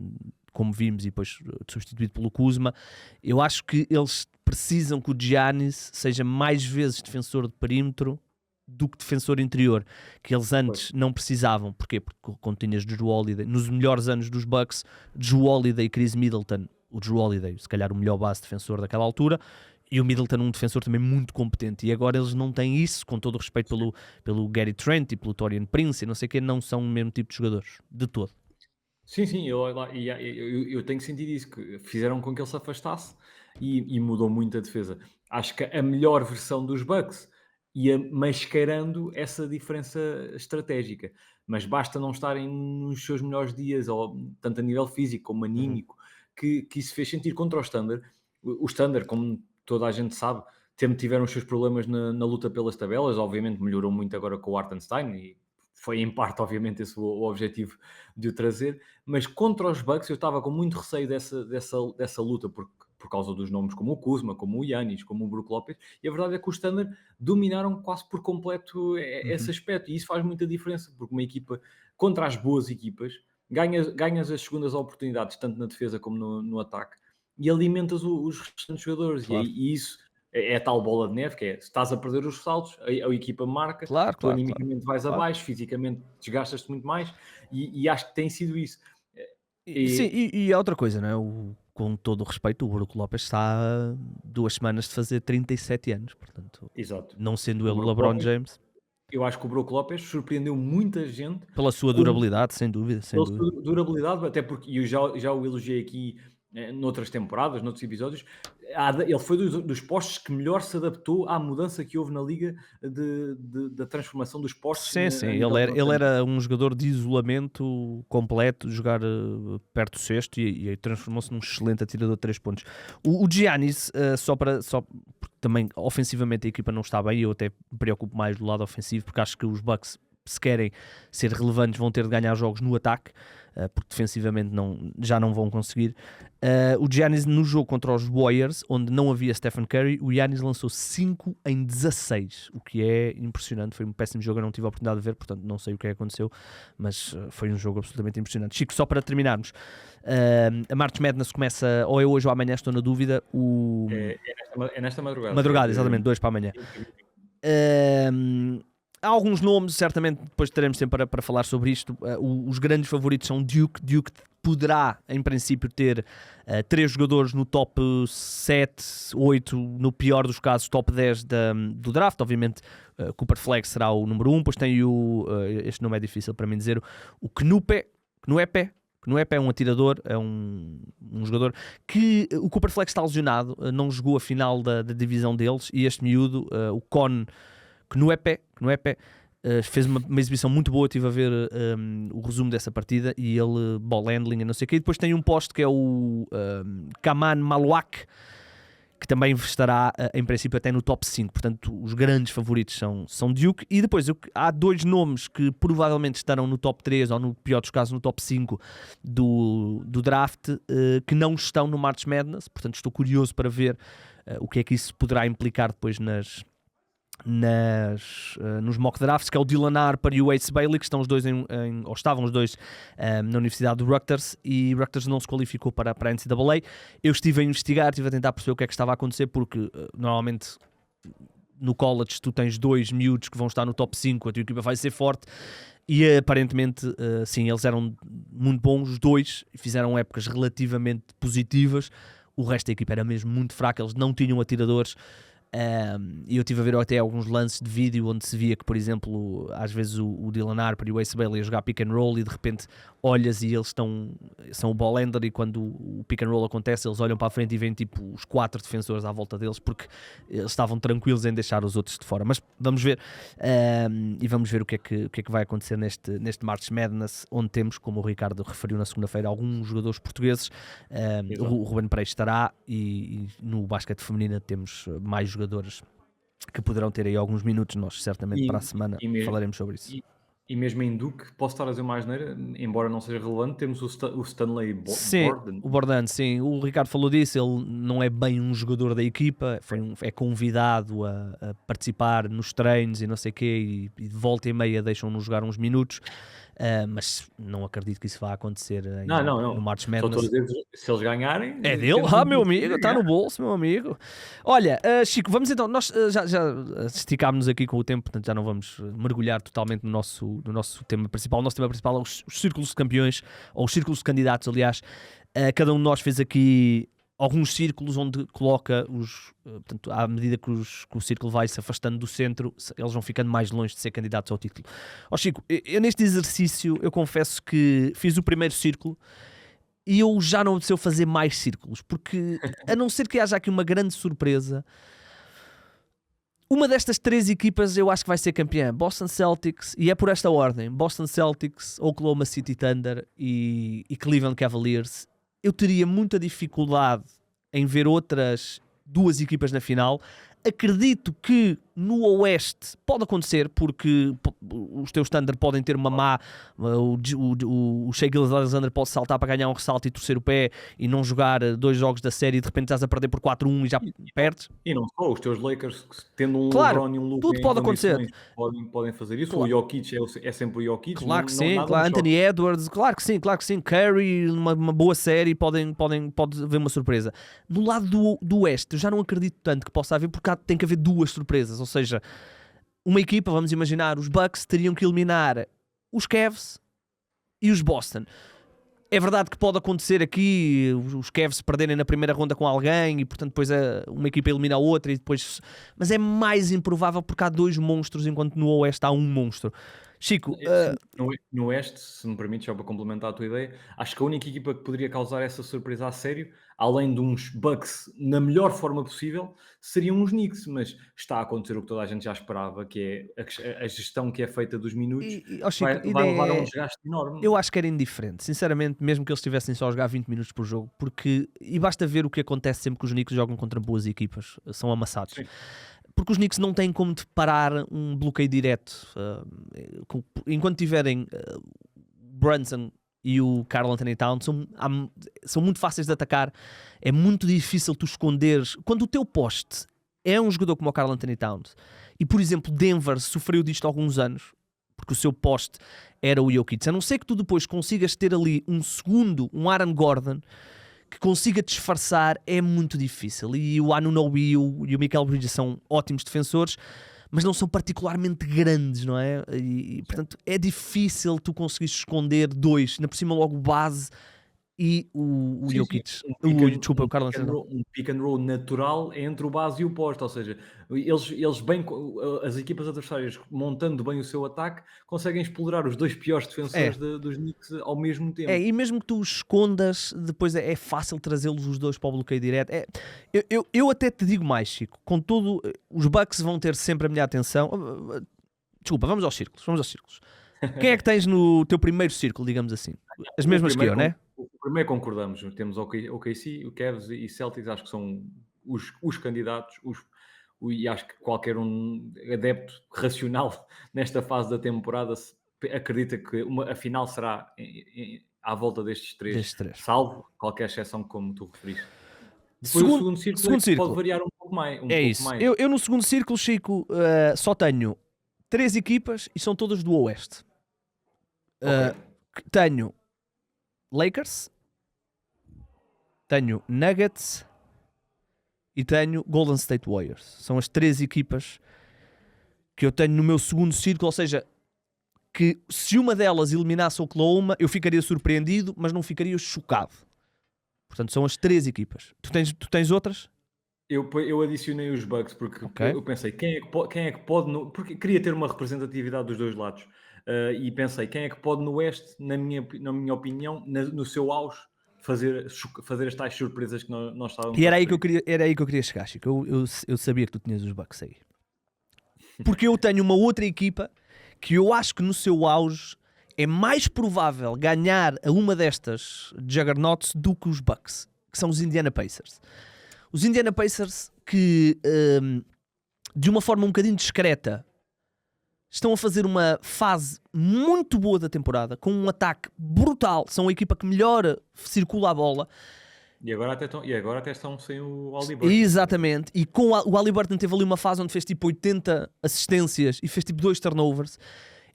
como vimos, e depois substituído pelo Kuzma, eu acho que eles precisam que o Giannis seja mais vezes defensor de perímetro do que defensor interior, que eles antes não precisavam. Porquê? Porque quando tinhas Jrue Holiday, nos melhores anos dos Bucks, Jrue Holiday e Chris Middleton, o Jrue Holiday, se calhar o melhor base defensor daquela altura, e o Middleton um defensor também muito competente, e agora eles não têm isso, com todo o respeito pelo Gary Trent e pelo Taurean Prince, e não sei o que, não são o mesmo tipo de jogadores, de todo. Sim, eu tenho sentido isso, que fizeram com que ele se afastasse e mudou muito a defesa. Acho que a melhor versão dos Bucks ia mascarando essa diferença estratégica, mas basta não estarem nos seus melhores dias, ou tanto a nível físico como anímico, que isso fez sentir contra o Thunder. O Thunder, como toda a gente sabe, tiveram os seus problemas na luta pelas tabelas, obviamente melhorou muito agora com o Hartenstein, e foi em parte, obviamente, esse o objetivo de o trazer, mas contra os Bucks eu estava com muito receio dessa luta, por causa dos nomes como o Kuzma, como o Giannis, como o Brook Lopes, e a verdade é que os Thunder dominaram quase por completo esse aspecto, e isso faz muita diferença, porque uma equipa, contra as boas equipas, ganhas as segundas oportunidades, tanto na defesa como no ataque, e alimentas os restantes jogadores. Claro. E isso é a tal bola de neve, que é, se estás a perder os saltos, a equipa marca, Claro, tu claro, animicamente vais claro. abaixo, fisicamente desgastas-te muito mais, e acho que tem sido isso. Sim, E, e há outra coisa, não é? Com todo o respeito, o Brook Lopes está a 2 semanas de fazer 37 anos, portanto, exato. não sendo ele O o Brook LeBron Lopes, James, eu acho que o Brook Lopes surpreendeu muita gente pela sua com durabilidade, sem dúvida, sem pela dúvida. sua durabilidade, até porque eu já o elogiei aqui noutras temporadas, noutros episódios. Ele foi dos postos que melhor se adaptou à mudança que houve na liga da transformação dos postos Sim, sim, a nível de ele lançamento. era um jogador de isolamento completo, jogar perto do cesto e transformou-se num excelente atirador de 3 pontos. O Giannis, porque também ofensivamente a equipa não está bem, e eu até me preocupo mais do lado ofensivo, porque acho que os Bucks, se querem ser relevantes, vão ter de ganhar jogos no ataque, porque defensivamente já não vão conseguir. O Giannis, no jogo contra os Warriors, onde não havia Stephen Curry, o Giannis lançou 5 em 16, o que é impressionante. Foi um péssimo jogo, eu não tive a oportunidade de ver, portanto não sei o que é que aconteceu, mas foi um jogo absolutamente impressionante. Chico, só para terminarmos, a March Madness começa ou é hoje ou amanhã, estou na dúvida. É nesta madrugada. Madrugada, exatamente, 2 para amanhã. Há alguns nomes, certamente depois teremos tempo para falar sobre isto. Os grandes favoritos são Duke. Duke poderá, em princípio, ter 3 jogadores no top 7, 8, no pior dos casos, top 10 do draft. Obviamente, Cooper Flag será o número 1. Depois tem este nome é difícil para mim dizer, o Knuepe. Knuepe é um atirador, é um jogador que o Cooper Flag está lesionado, não jogou a final da divisão deles, e este miúdo, o Con Knuepe, fez uma exibição muito boa. Estive a ver o resumo dessa partida, e ele, ball handling e não sei o quê. E depois tem um poste que é o Kaman Maluak, que também estará, em princípio, até no top 5. Portanto, os grandes favoritos são Duke. E depois há 2 nomes que provavelmente estarão no top 3, ou no pior dos casos no top 5 do draft, que não estão no March Madness. Portanto, estou curioso para ver o que é que isso poderá implicar depois nos mock drafts, que é o Dylan Harper e o Ace Bailey, que estão os dois ou estavam os dois na Universidade do Rutgers, e Rutgers não se qualificou para a NCAA. Eu estive a investigar, estive a tentar perceber o que é que estava a acontecer, porque normalmente no college tu tens 2 miúdos que vão estar no top 5, a tua equipa vai ser forte, e aparentemente sim, eles eram muito bons, os 2 fizeram épocas relativamente positivas. O resto da equipa era mesmo muito fraca, eles não tinham atiradores. E eu estive a ver até alguns lances de vídeo onde se via que, por exemplo, às vezes o Dylan Harper e o Ace Bailey a jogar pick and roll, e de repente olhas e eles são o ball handler, e quando o pick and roll acontece eles olham para a frente e veem tipo os 4 defensores à volta deles, porque eles estavam tranquilos em deixar os outros de fora. Mas vamos ver, e vamos ver o que é que vai acontecer neste March Madness, onde temos, como o Ricardo referiu na segunda-feira, alguns jogadores portugueses. O Ruben Pereira estará, e no basquete feminino temos mais jogadores que poderão ter aí alguns minutos. Nós certamente para a semana falaremos sobre isso. E mesmo em Duke, posso estar a dizer uma asneira, embora não seja relevante, temos o Stanley Borden. O Borden, sim. O Ricardo falou disso, ele não é bem um jogador da equipa, é convidado a participar nos treinos e não sei o quê, e de volta e meia deixam-no jogar uns minutos. Mas não acredito que isso vá acontecer no March Madness. Se eles ganharem... É dele? Meu amigo, está no bolso, meu amigo. Olha, Chico, vamos então, nós já esticámos-nos aqui com o tempo, portanto já não vamos mergulhar totalmente no nosso tema principal. O nosso tema principal é os círculos de campeões, ou os círculos de candidatos, aliás. Cada um de nós fez aqui alguns círculos onde coloca portanto, à medida que o círculo vai se afastando do centro, eles vão ficando mais longe de ser candidatos ao título. Chico, eu neste exercício, eu confesso que fiz o primeiro círculo e eu já não sei fazer mais círculos, porque a não ser que haja aqui uma grande surpresa, uma destas 3 equipas eu acho que vai ser campeã. Boston Celtics, e é por esta ordem: Boston Celtics, Oklahoma City Thunder e Cleveland Cavaliers. Eu teria muita dificuldade em ver outras 2 equipas na final, Acredito que no Oeste pode acontecer, porque os teus Thunder podem ter uma má. O Shai Gilgeous-Alexander pode saltar para ganhar um ressalto e torcer o pé e não jogar 2 jogos da série e de repente estás a perder por 4-1 e já perdes. E não só, os teus Lakers, tendo um Claro, LeBron e um Luka tudo em pode acontecer. condições, podem fazer isso. Claro. O Jokic é sempre o Jokic. Claro que sim, nada claro. me choca. Anthony Edwards, claro que sim. Curry, uma boa série, pode haver uma surpresa. No lado do Oeste, eu já não acredito tanto que possa haver, porque tem que haver 2 surpresas. Ou seja, uma equipa, vamos imaginar, os Bucks teriam que eliminar os Cavs e os Boston. É verdade que pode acontecer aqui os Cavs perderem na primeira ronda com alguém e, portanto, depois uma equipa elimina a outra e depois... Mas é mais improvável porque há 2 monstros, enquanto no Oeste há um monstro. Chico... No Oeste, se me permites, só para complementar a tua ideia, acho que a única equipa que poderia causar essa surpresa a sério, além de uns Bucks na melhor forma possível, seriam os Knicks, mas está a acontecer o que toda a gente já esperava, que é a gestão que é feita dos minutos, Chico, vai levar a um desgaste enorme. Eu acho que era indiferente, sinceramente, mesmo que eles estivessem só a jogar 20 minutos por jogo, e basta ver o que acontece sempre que os Knicks jogam contra boas equipas, são amassados. Sim. Porque os Knicks não têm como parar um bloqueio direto. Enquanto tiverem Brunson e o Karl Anthony Towns, são muito fáceis de atacar. É muito difícil tu esconderes. Quando o teu poste é um jogador como o Karl Anthony Towns, e por exemplo Denver sofreu disto há alguns anos, porque o seu poste era o Jokic, a não ser que tu depois consigas ter ali um Aaron Gordon, que consiga disfarçar, é muito difícil. E o Anunoby e o Mikal Bridges são ótimos defensores, mas não são particularmente grandes, não é? E portanto, é difícil tu conseguires esconder 2, ainda por cima logo base e o Jokic. Desculpa, o Karl Anthony. Um pick and roll natural entre o base e o poste, ou seja, as equipas adversárias montando bem o seu ataque conseguem explorar os 2 piores defensores dos Knicks ao mesmo tempo. E mesmo que tu escondas, depois é fácil trazê-los os 2 para o bloqueio direto. Eu até te digo mais, Chico, contudo, os Bucks vão ter sempre a minha atenção. Desculpa, vamos aos círculos. Quem é que tens no teu primeiro círculo, digamos assim? As mesmas que eu, não é? O primeiro concordamos, temos o OKC, o Cavs e Celtics, acho que são os candidatos, e acho que qualquer um adepto racional nesta fase da temporada acredita que a final será à volta destes três, salvo qualquer exceção como tu referiste. Depois o segundo círculo pode variar um pouco mais. Mais. Eu no segundo círculo, Chico, só tenho 3 equipas e são todas do Oeste. Tenho Lakers, tenho Nuggets e tenho Golden State Warriors. São as 3 equipas que eu tenho no meu segundo círculo, ou seja, que se uma delas eliminasse o Oklahoma, eu ficaria surpreendido, mas não ficaria chocado. Portanto, são as 3 equipas. Tu tens outras? Eu adicionei os Bucks porque eu pensei, quem é que pode porque queria ter uma representatividade dos 2 lados. E pensei, quem é que pode no Oeste, na minha opinião, no seu auge, fazer as tais surpresas que nós estávamos a E era aí que eu queria chegar, Chico. Eu sabia que tu tinhas os Bucks aí. Porque eu tenho uma outra equipa que eu acho que no seu auge é mais provável ganhar a uma destas juggernauts do que os Bucks, que são os Indiana Pacers. Os Indiana Pacers que, de uma forma um bocadinho discreta, estão a fazer uma fase muito boa da temporada, com um ataque brutal. São a equipa que melhor circula a bola. E agora até estão sem o Haliburton. Exatamente. E com o Haliburton teve ali uma fase onde fez tipo 80 assistências e fez tipo 2 turnovers.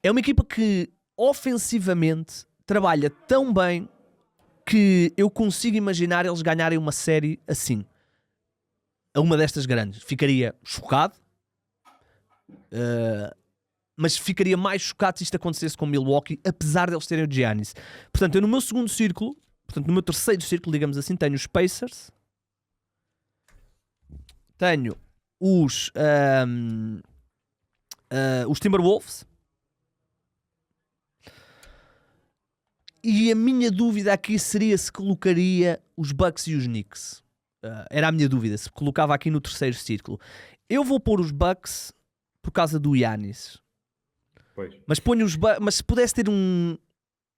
É uma equipa que ofensivamente trabalha tão bem que eu consigo imaginar eles ganharem uma série assim. A uma destas grandes. Ficaria chocado. Mas ficaria mais chocado se isto acontecesse com Milwaukee, apesar de eles terem o Giannis. Portanto, eu no meu segundo círculo, no meu terceiro círculo, digamos assim, tenho os Pacers, tenho os Timberwolves, e a minha dúvida aqui seria se colocaria os Bucks e os Knicks. Era a minha dúvida, se colocava aqui no terceiro círculo. Eu vou pôr os Bucks por causa do Giannis. Pois. Mas se pudesse ter um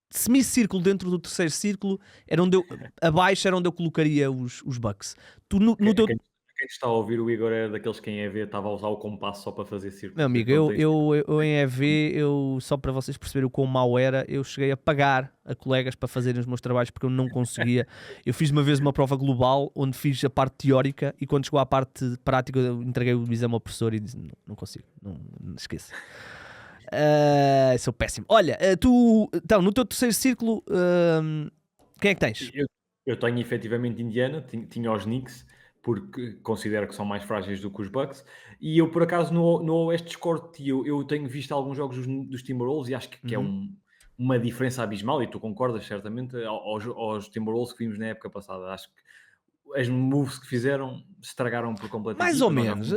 semicírculo dentro do terceiro círculo, abaixo era onde eu colocaria os Bucks. Tu, no teu... Quem que está a ouvir, o Igor era daqueles que em EV estava a usar o compasso só para fazer círculos. Meu amigo, Não tens- eu em EV, só para vocês perceberem o quão mau era, eu cheguei a pagar a colegas para fazerem os meus trabalhos porque eu não conseguia. Eu fiz uma vez uma prova global onde fiz a parte teórica e quando chegou à parte prática eu entreguei o exame ao professor e disse, não consigo, não esqueça. Sou péssimo. Olha, então, no teu terceiro círculo, quem é que tens? Eu tenho efetivamente Indiana, tinha os Knicks, porque considero que são mais frágeis do que os Bucks, e eu por acaso no Oeste discordo de ti. Eu tenho visto alguns jogos dos Timberwolves e acho que é uma diferença abismal, e tu concordas certamente, aos Timberwolves que vimos na época passada. Acho que as moves que fizeram estragaram por completo a Mais equipa. ou menos.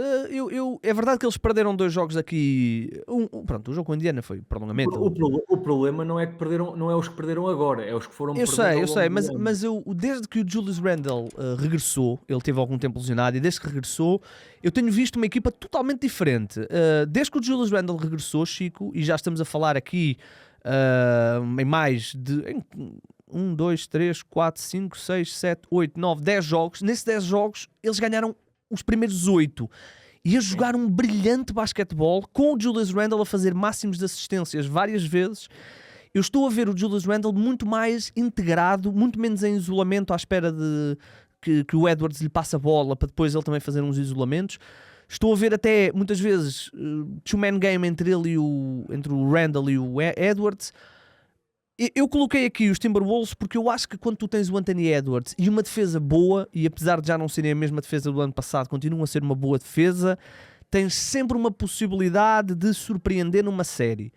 É verdade que eles perderam 2 jogos aqui. Pronto, o jogo com a Indiana foi prolongamento. O problema não é que perderam, não é os que perderam agora, é os que foram Eu perdendo ao sei, longo do ano. mas desde que o Julius Randle regressou, ele teve algum tempo lesionado, e desde que regressou, eu tenho visto uma equipa totalmente diferente. Desde que o Julius Randle regressou, Chico, e já estamos a falar aqui em mais de 1, 2, 3, 4, 5, 6, 7, 8, 9, 10 jogos. Nesses 10 jogos, eles ganharam os primeiros 8. E a jogar um brilhante basquetebol, com o Julius Randle a fazer máximos de assistências várias vezes. Eu estou a ver o Julius Randle muito mais integrado, muito menos em isolamento, à espera de que o Edwards lhe passe a bola para depois ele também fazer uns isolamentos. Estou a ver até, muitas vezes, two-man game entre o Randle e o Edwards. Eu coloquei aqui os Timberwolves porque eu acho que quando tu tens o Anthony Edwards e uma defesa boa, e apesar de já não serem a mesma defesa do ano passado, continuam a ser uma boa defesa, tens sempre uma possibilidade de surpreender numa série.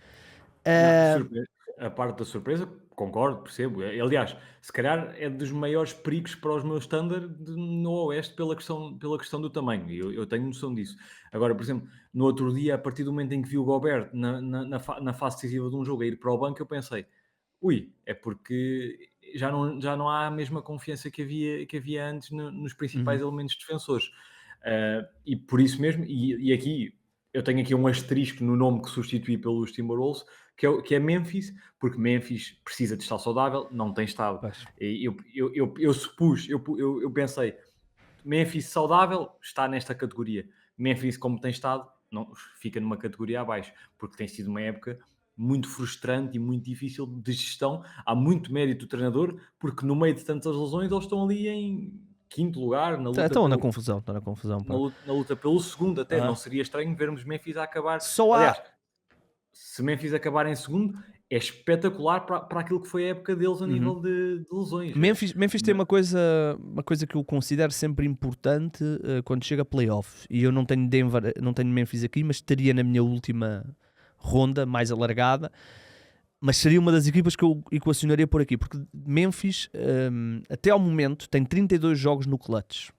A parte da surpresa, concordo, percebo. Aliás, se calhar é dos maiores perigos para os meus standards no Oeste pela questão do tamanho. Eu tenho noção disso. Agora, por exemplo, no outro dia, a partir do momento em que vi o Gobert na fase decisiva de um jogo a ir para o banco, eu pensei, é porque já não há a mesma confiança que havia antes nos principais elementos defensores. E por isso mesmo, e aqui eu tenho aqui um asterisco no nome que substituí pelos Timberwolves, que é Memphis, porque Memphis precisa de estar saudável, não tem estado. Pois. Eu pensei, Memphis saudável está nesta categoria. Memphis, como tem estado, não, fica numa categoria abaixo, porque tem sido uma época muito frustrante e muito difícil de gestão. Há muito mérito do treinador, porque no meio de tantas lesões eles estão ali em quinto lugar na luta. Estão na confusão. Na luta pelo segundo, até. Não seria estranho vermos Memphis a acabar. Só há... Aliás, se Memphis acabar em segundo, é espetacular para aquilo que foi a época deles a nível de lesões. Memphis tem uma coisa que eu considero sempre importante quando chega a playoffs, e eu não tenho Memphis aqui, mas estaria na minha última ronda mais alargada, mas seria uma das equipas que eu equacionaria por aqui, porque Memphis até ao momento tem 32 jogos no clutch,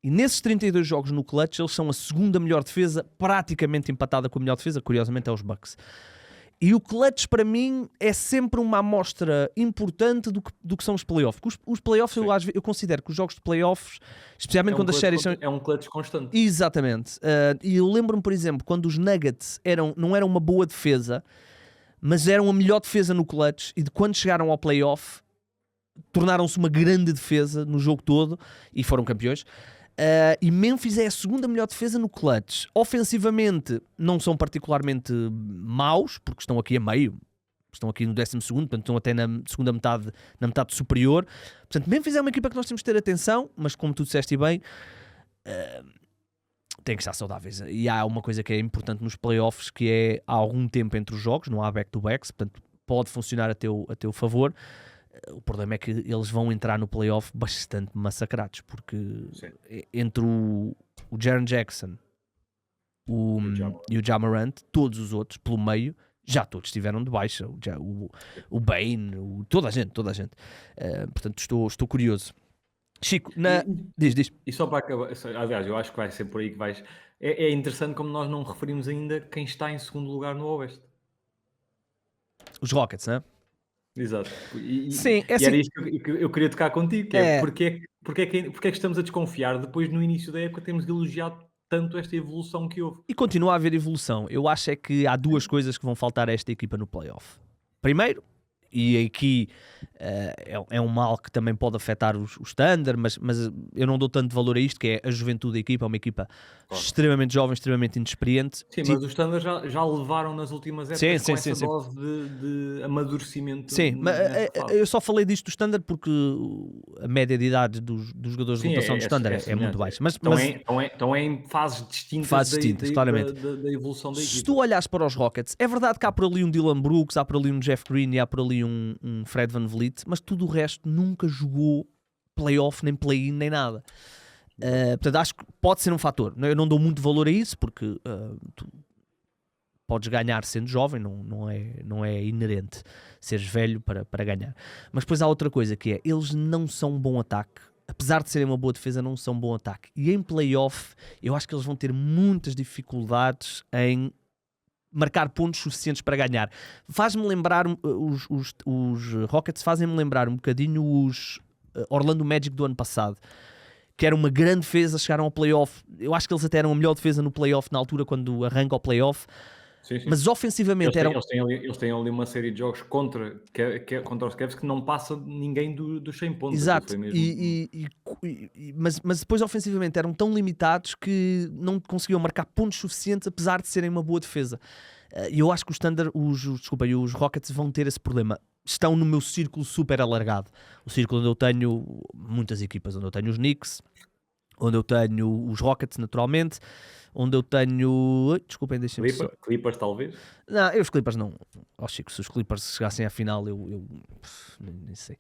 e nesses 32 jogos no clutch eles são a segunda melhor defesa, praticamente empatada com a melhor defesa, curiosamente é os Bucks. E o clutch para mim é sempre uma amostra importante do que são os playoffs. Os playoffs eu considero que os jogos de playoffs, especialmente quando as séries são... É um clutch constante. Exatamente. E eu lembro-me, por exemplo, quando os Nuggets não eram uma boa defesa, mas eram a melhor defesa no clutch, e de quando chegaram ao playoff tornaram-se uma grande defesa no jogo todo e foram campeões. E Memphis é a segunda melhor defesa no clutch. Ofensivamente não são particularmente maus, porque estão aqui a meio, estão aqui no 12º, portanto estão até na segunda metade, na metade superior. Portanto, Memphis é uma equipa que nós temos de ter atenção, mas como tu disseste bem, tem que estar saudáveis. E há uma coisa que é importante nos playoffs, que é há algum tempo entre os jogos, não há back-to-backs, portanto pode funcionar a teu favor. O problema é que eles vão entrar no playoff bastante massacrados, porque entre o Jaren Jackson e o Ja Morant, todos os outros, pelo meio, já todos estiveram de baixa. O Bane, toda a gente. Portanto, estou curioso. Chico, diz. E só para acabar, aliás, eu acho que vai ser por aí que vais... É interessante como nós não referimos ainda quem está em segundo lugar no Oeste. Os Rockets, não é? Exato. Sim, e era isso que eu queria tocar contigo, que é porque é que estamos a desconfiar depois no início da época temos elogiado tanto esta evolução que houve. E continua a haver evolução. Eu acho é que há duas coisas que vão faltar a esta equipa no playoff. Primeiro, E aqui é um mal que também pode afetar o Standard, mas eu não dou tanto valor a isto, que é a juventude da equipa, é uma equipa extremamente jovem, extremamente inexperiente. Sim, mas os Standards já levaram nas últimas Sim, épocas sim, com sim, essa sim. dose de amadurecimento Sim, mas nessa fase. eu só falei disto do Standard porque a média de idade dos jogadores de Sim, rotação do Standard é muito semelhante. baixa. Mas Estão em fases distintas fases distintas, claramente. da evolução da Se equipa. tu olhares para os Rockets, é verdade que há por ali um Dylan Brooks, há por ali um Jeff Green e há por ali um Fred VanVleet, mas tudo o resto nunca jogou playoff, nem play-in, nem nada. Portanto, acho que pode ser um fator. Eu não dou muito valor a isso, porque tu podes ganhar sendo jovem, não é inerente seres velho para ganhar. Mas depois há outra coisa, que é, eles não são um bom ataque. Apesar de serem uma boa defesa, não são um bom ataque. E em playoff, eu acho que eles vão ter muitas dificuldades em marcar pontos suficientes para ganhar. Faz-me lembrar, os Rockets fazem-me lembrar um bocadinho os Orlando Magic do ano passado, que era uma grande defesa, chegaram ao playoff. Eu acho que eles até eram a melhor defesa no playoff na altura, quando arranca o playoff. Sim. Mas ofensivamente eram... Eles têm ali uma série de jogos contra os Cavs que não passa ninguém dos 100 pontos. Exato, Foi mesmo... mas depois ofensivamente eram tão limitados que não conseguiam marcar pontos suficientes, apesar de serem uma boa defesa. E eu acho que os Rockets vão ter esse problema. Estão no meu círculo super alargado. O círculo onde eu tenho muitas equipas, onde eu tenho os Knicks, onde eu tenho os Rockets, naturalmente, onde eu tenho... Desculpem, deixem-me só... Clippers, talvez? Não, os Clippers não. Chico, se os Clippers chegassem à final, eu nem sei.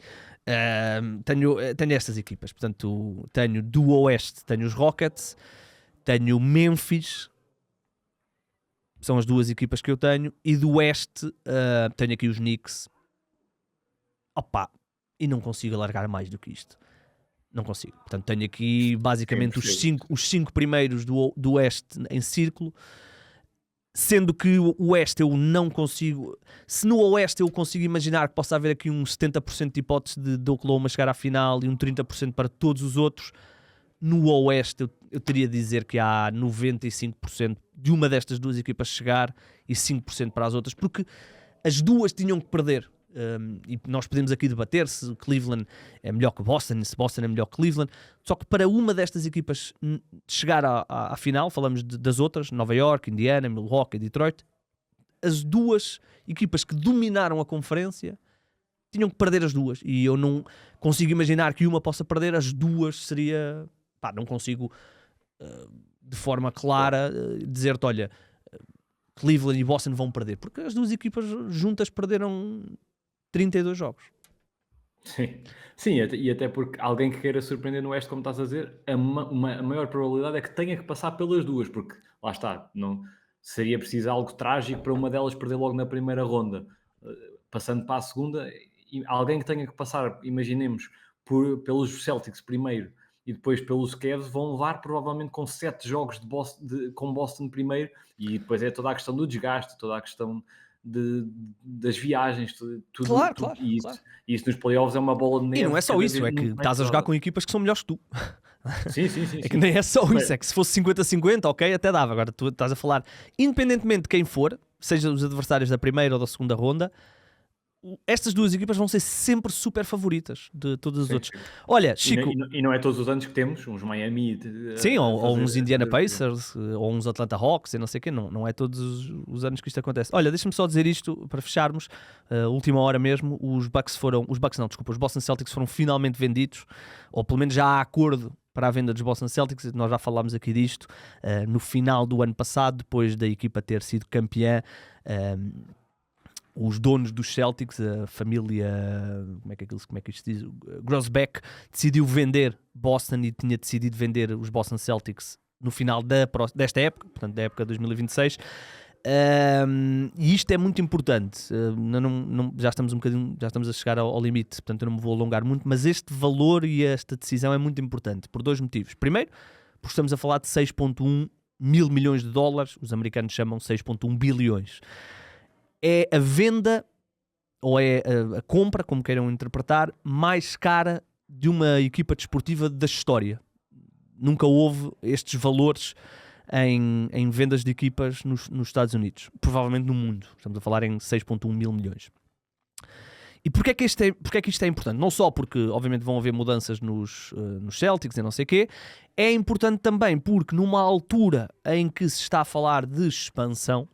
Tenho estas equipas. Portanto, tenho do Oeste, tenho os Rockets, tenho Memphis, são as duas equipas que eu tenho, e do Oeste tenho aqui os Knicks. Opa, e não consigo alargar mais do que isto. Não consigo. Portanto, tenho aqui basicamente os cinco primeiros do Oeste em círculo, sendo que o Oeste eu não consigo... Se no Oeste eu consigo imaginar que possa haver aqui um 70% de hipótese de Oklahoma chegar à final e um 30% para todos os outros, no Oeste eu teria de dizer que há 95% de uma destas duas equipas chegar e 5% para as outras, porque as duas tinham que perder. E nós podemos aqui debater se Cleveland é melhor que Boston, se Boston é melhor que Cleveland, só que para uma destas equipas chegar à final, falamos das outras, Nova York, Indiana, Milwaukee, Detroit, as duas equipas que dominaram a conferência tinham que perder as duas, e eu não consigo imaginar que uma possa perder, as duas seria... não consigo de forma clara dizer-te, olha, Cleveland e Boston vão perder, porque as duas equipas juntas perderam 32 jogos. Sim, e até porque alguém que queira surpreender no Oeste, como estás a dizer, a maior probabilidade é que tenha que passar pelas duas, porque lá está, não seria preciso algo trágico para uma delas perder logo na primeira ronda. Passando para a segunda, alguém que tenha que passar, imaginemos, pelos Celtics primeiro e depois pelos Cavs, vão levar provavelmente com 7 jogos com Boston primeiro, e depois é toda a questão do desgaste, toda a questão das viagens, tudo. Claro. E isso nos playoffs é uma bola de neve. E não é só isso, é que estás a jogar com equipas que são melhores que tu. Sim. É que nem é só isso, é que se fosse 50-50, ok, até dava. Agora tu estás a falar, independentemente de quem for, seja os adversários da primeira ou da segunda ronda, estas duas equipas vão ser sempre super favoritas de todos os outros. Olha, Chico... E não é todos os anos que temos uns Miami... Sim, ou uns Indiana Pacers, ou uns Atlanta Hawks, e não sei o quê. Não é todos os anos que isto acontece. Olha, deixa-me só dizer isto, para fecharmos. Última hora mesmo, os Boston Celtics foram finalmente vendidos, ou pelo menos já há acordo para a venda dos Boston Celtics. Nós já falámos aqui disto no final do ano passado, depois da equipa ter sido campeã. Os donos dos Celtics, a família, como é que isto se diz? Grosbeck, decidiu vender Boston e tinha decidido vender os Boston Celtics no final desta época, portanto da época de 2026. E isto é muito importante. Já estamos a chegar ao limite, portanto eu não me vou alongar muito, mas este valor e esta decisão é muito importante por dois motivos. Primeiro, porque estamos a falar de 6,1 mil milhões de dólares, os americanos chamam 6,1 bilhões. É a venda, ou é a compra, como queiram interpretar, mais cara de uma equipa desportiva da história. Nunca houve estes valores em vendas de equipas nos Estados Unidos, provavelmente no mundo. Estamos a falar em 6,1 mil milhões. E porquê é que isto é importante? Não só porque, obviamente, vão haver mudanças nos Celtics e não sei o quê, é importante também porque numa altura em que se está a falar de expansão,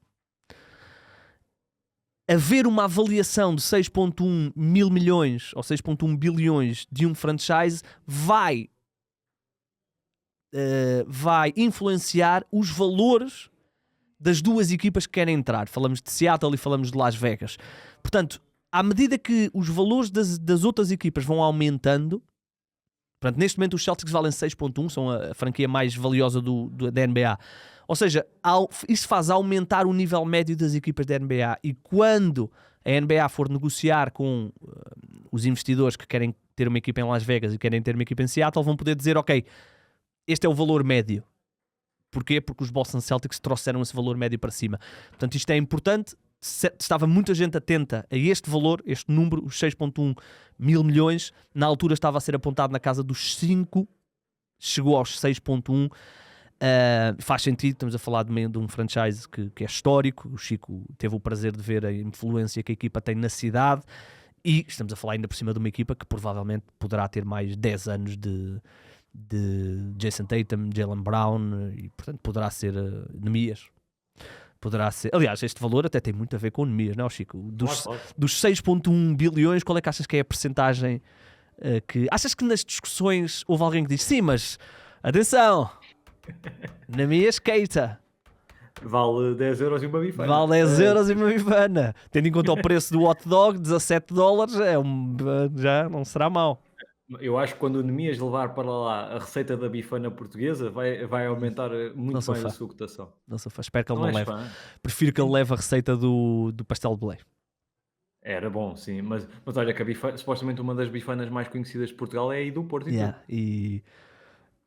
haver uma avaliação de 6.1 mil milhões ou 6.1 bilhões de um franchise vai influenciar os valores das duas equipas que querem entrar. Falamos de Seattle e falamos de Las Vegas. Portanto, à medida que os valores das outras equipas vão aumentando, portanto, neste momento os Celtics valem 6.1, são a franquia mais valiosa da NBA. Ou seja, isso faz aumentar o nível médio das equipas da NBA, e quando a NBA for negociar com os investidores que querem ter uma equipa em Las Vegas e querem ter uma equipa em Seattle, vão poder dizer, ok, este é o valor médio. Porquê? Porque os Boston Celtics trouxeram esse valor médio para cima. Portanto, isto é importante. Estava muita gente atenta a este valor, este número, os 6.1 mil milhões. Na altura estava a ser apontado na casa dos 5, chegou aos 6.1. Faz sentido, estamos a falar de um franchise que é histórico. O Chico teve o prazer de ver a influência que a equipa tem na cidade, e estamos a falar ainda por cima de uma equipa que provavelmente poderá ter mais 10 anos de Jason Tatum, Jaylen Brown, e portanto poderá ser Nemias. Poderá ser. Aliás, este valor até tem muito a ver com Nemias, não é, Chico? Dos 6.1 bilhões, qual é que achas que é a percentagem que... Achas que nas discussões houve alguém que diz, sim, mas atenção, Nemias Keita vale 10 euros e uma bifana. Vale 10 euros e uma bifana. Tendo em conta o preço do hot dog, $17, já não será mau. Eu acho que quando o Nemias levar para lá a receita da bifana portuguesa, vai aumentar muito mais a sua cotação. Não sou fã. Espero que ele não leve. Fã? Prefiro que ele leve a receita do pastel de Belém. Era bom, sim. Mas olha que a bifana, supostamente uma das bifanas mais conhecidas de Portugal é aí do Porto.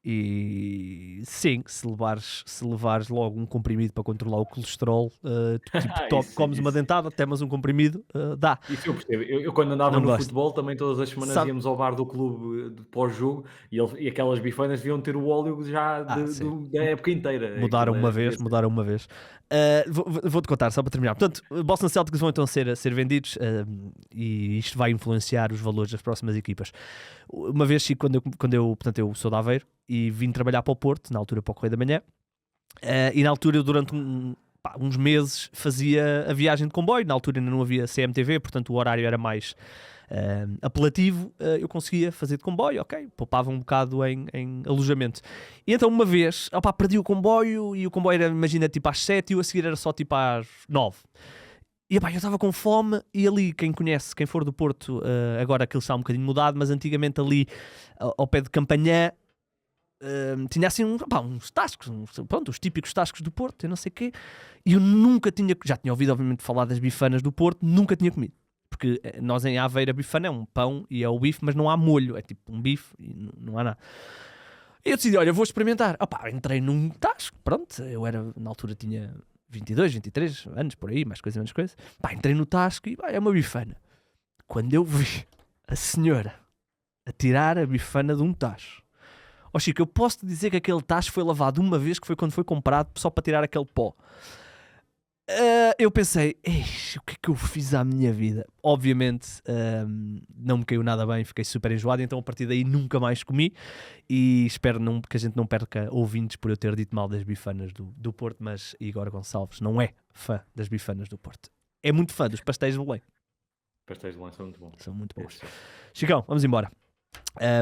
E sim, se levares logo um comprimido para controlar o colesterol, comes uma dentada, temas um comprimido, dá. Isso eu percebo. Eu quando andava no futebol, também todas as semanas íamos ao bar do clube pós-jogo, e aquelas bifanas deviam ter o óleo já da época inteira. Mudaram uma vez. Vou-te contar, só para terminar. Portanto, Boston Celtics vão então ser vendidos, e isto vai influenciar os valores das próximas equipas. Uma vez, quando eu sou de Aveiro e vim trabalhar para o Porto, na altura para o Correio da Manhã, e na altura eu durante uns meses fazia a viagem de comboio. Na altura ainda não havia CMTV, portanto o horário era mais apelativo. Eu conseguia fazer de comboio, ok, poupava um bocado em alojamento. E então uma vez, perdi o comboio, e o comboio era, imagina, tipo às 7 e o a seguir era só tipo às 9. E eu estava com fome, e ali, quem for do Porto, agora aquilo está um bocadinho mudado, mas antigamente ali ao pé de Campanhã, tinha assim uns tascos, os típicos tascos do Porto, eu não sei o quê, e eu já tinha ouvido obviamente falar das bifanas do Porto, nunca tinha comido, porque nós em Aveiro a bifana é um pão e é o bife, mas não há molho, é tipo um bife e não há nada. E eu decidi, olha, vou experimentar. Entrei num tasco, pronto, eu na altura tinha 22, 23 anos, por aí, mais coisa, menos coisa. Entrei no tasco e é uma bifana. Quando eu vi a senhora a tirar a bifana de um tacho, Chico, eu posso te dizer que aquele tacho foi lavado uma vez, que foi quando foi comprado, só para tirar aquele pó. Eu pensei, o que é que eu fiz à minha vida? Obviamente não me caiu nada bem, fiquei super enjoado, então a partir daí nunca mais comi, e espero que a gente não perca ouvintes por eu ter dito mal das bifanas do Porto, mas Igor Gonçalves não é fã das bifanas do Porto. É muito fã dos pastéis de Belém. Pastéis de Belém são muito bons. São muito bons. Chicão, vamos embora.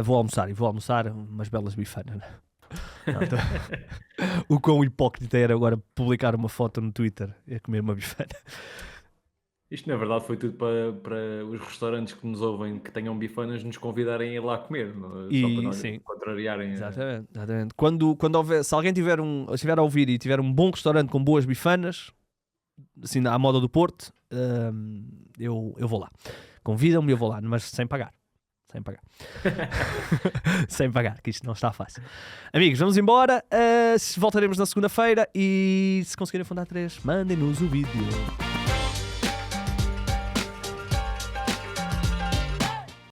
Vou almoçar umas belas bifanas. O quão hipócrita era agora publicar uma foto no Twitter a comer uma bifana. Isto na verdade foi tudo para os restaurantes que nos ouvem, que tenham bifanas, nos convidarem a ir lá comer, só para nós contrariarem. Exatamente. Quando houver, se alguém estiver a ouvir e tiver um bom restaurante com boas bifanas, assim à moda do Porto, eu vou lá. Convidam-me e eu vou lá, mas sem pagar. Sem pagar, que isto não está fácil. Amigos, vamos embora. Voltaremos na segunda-feira, e se conseguirem fundar 3, mandem-nos o vídeo.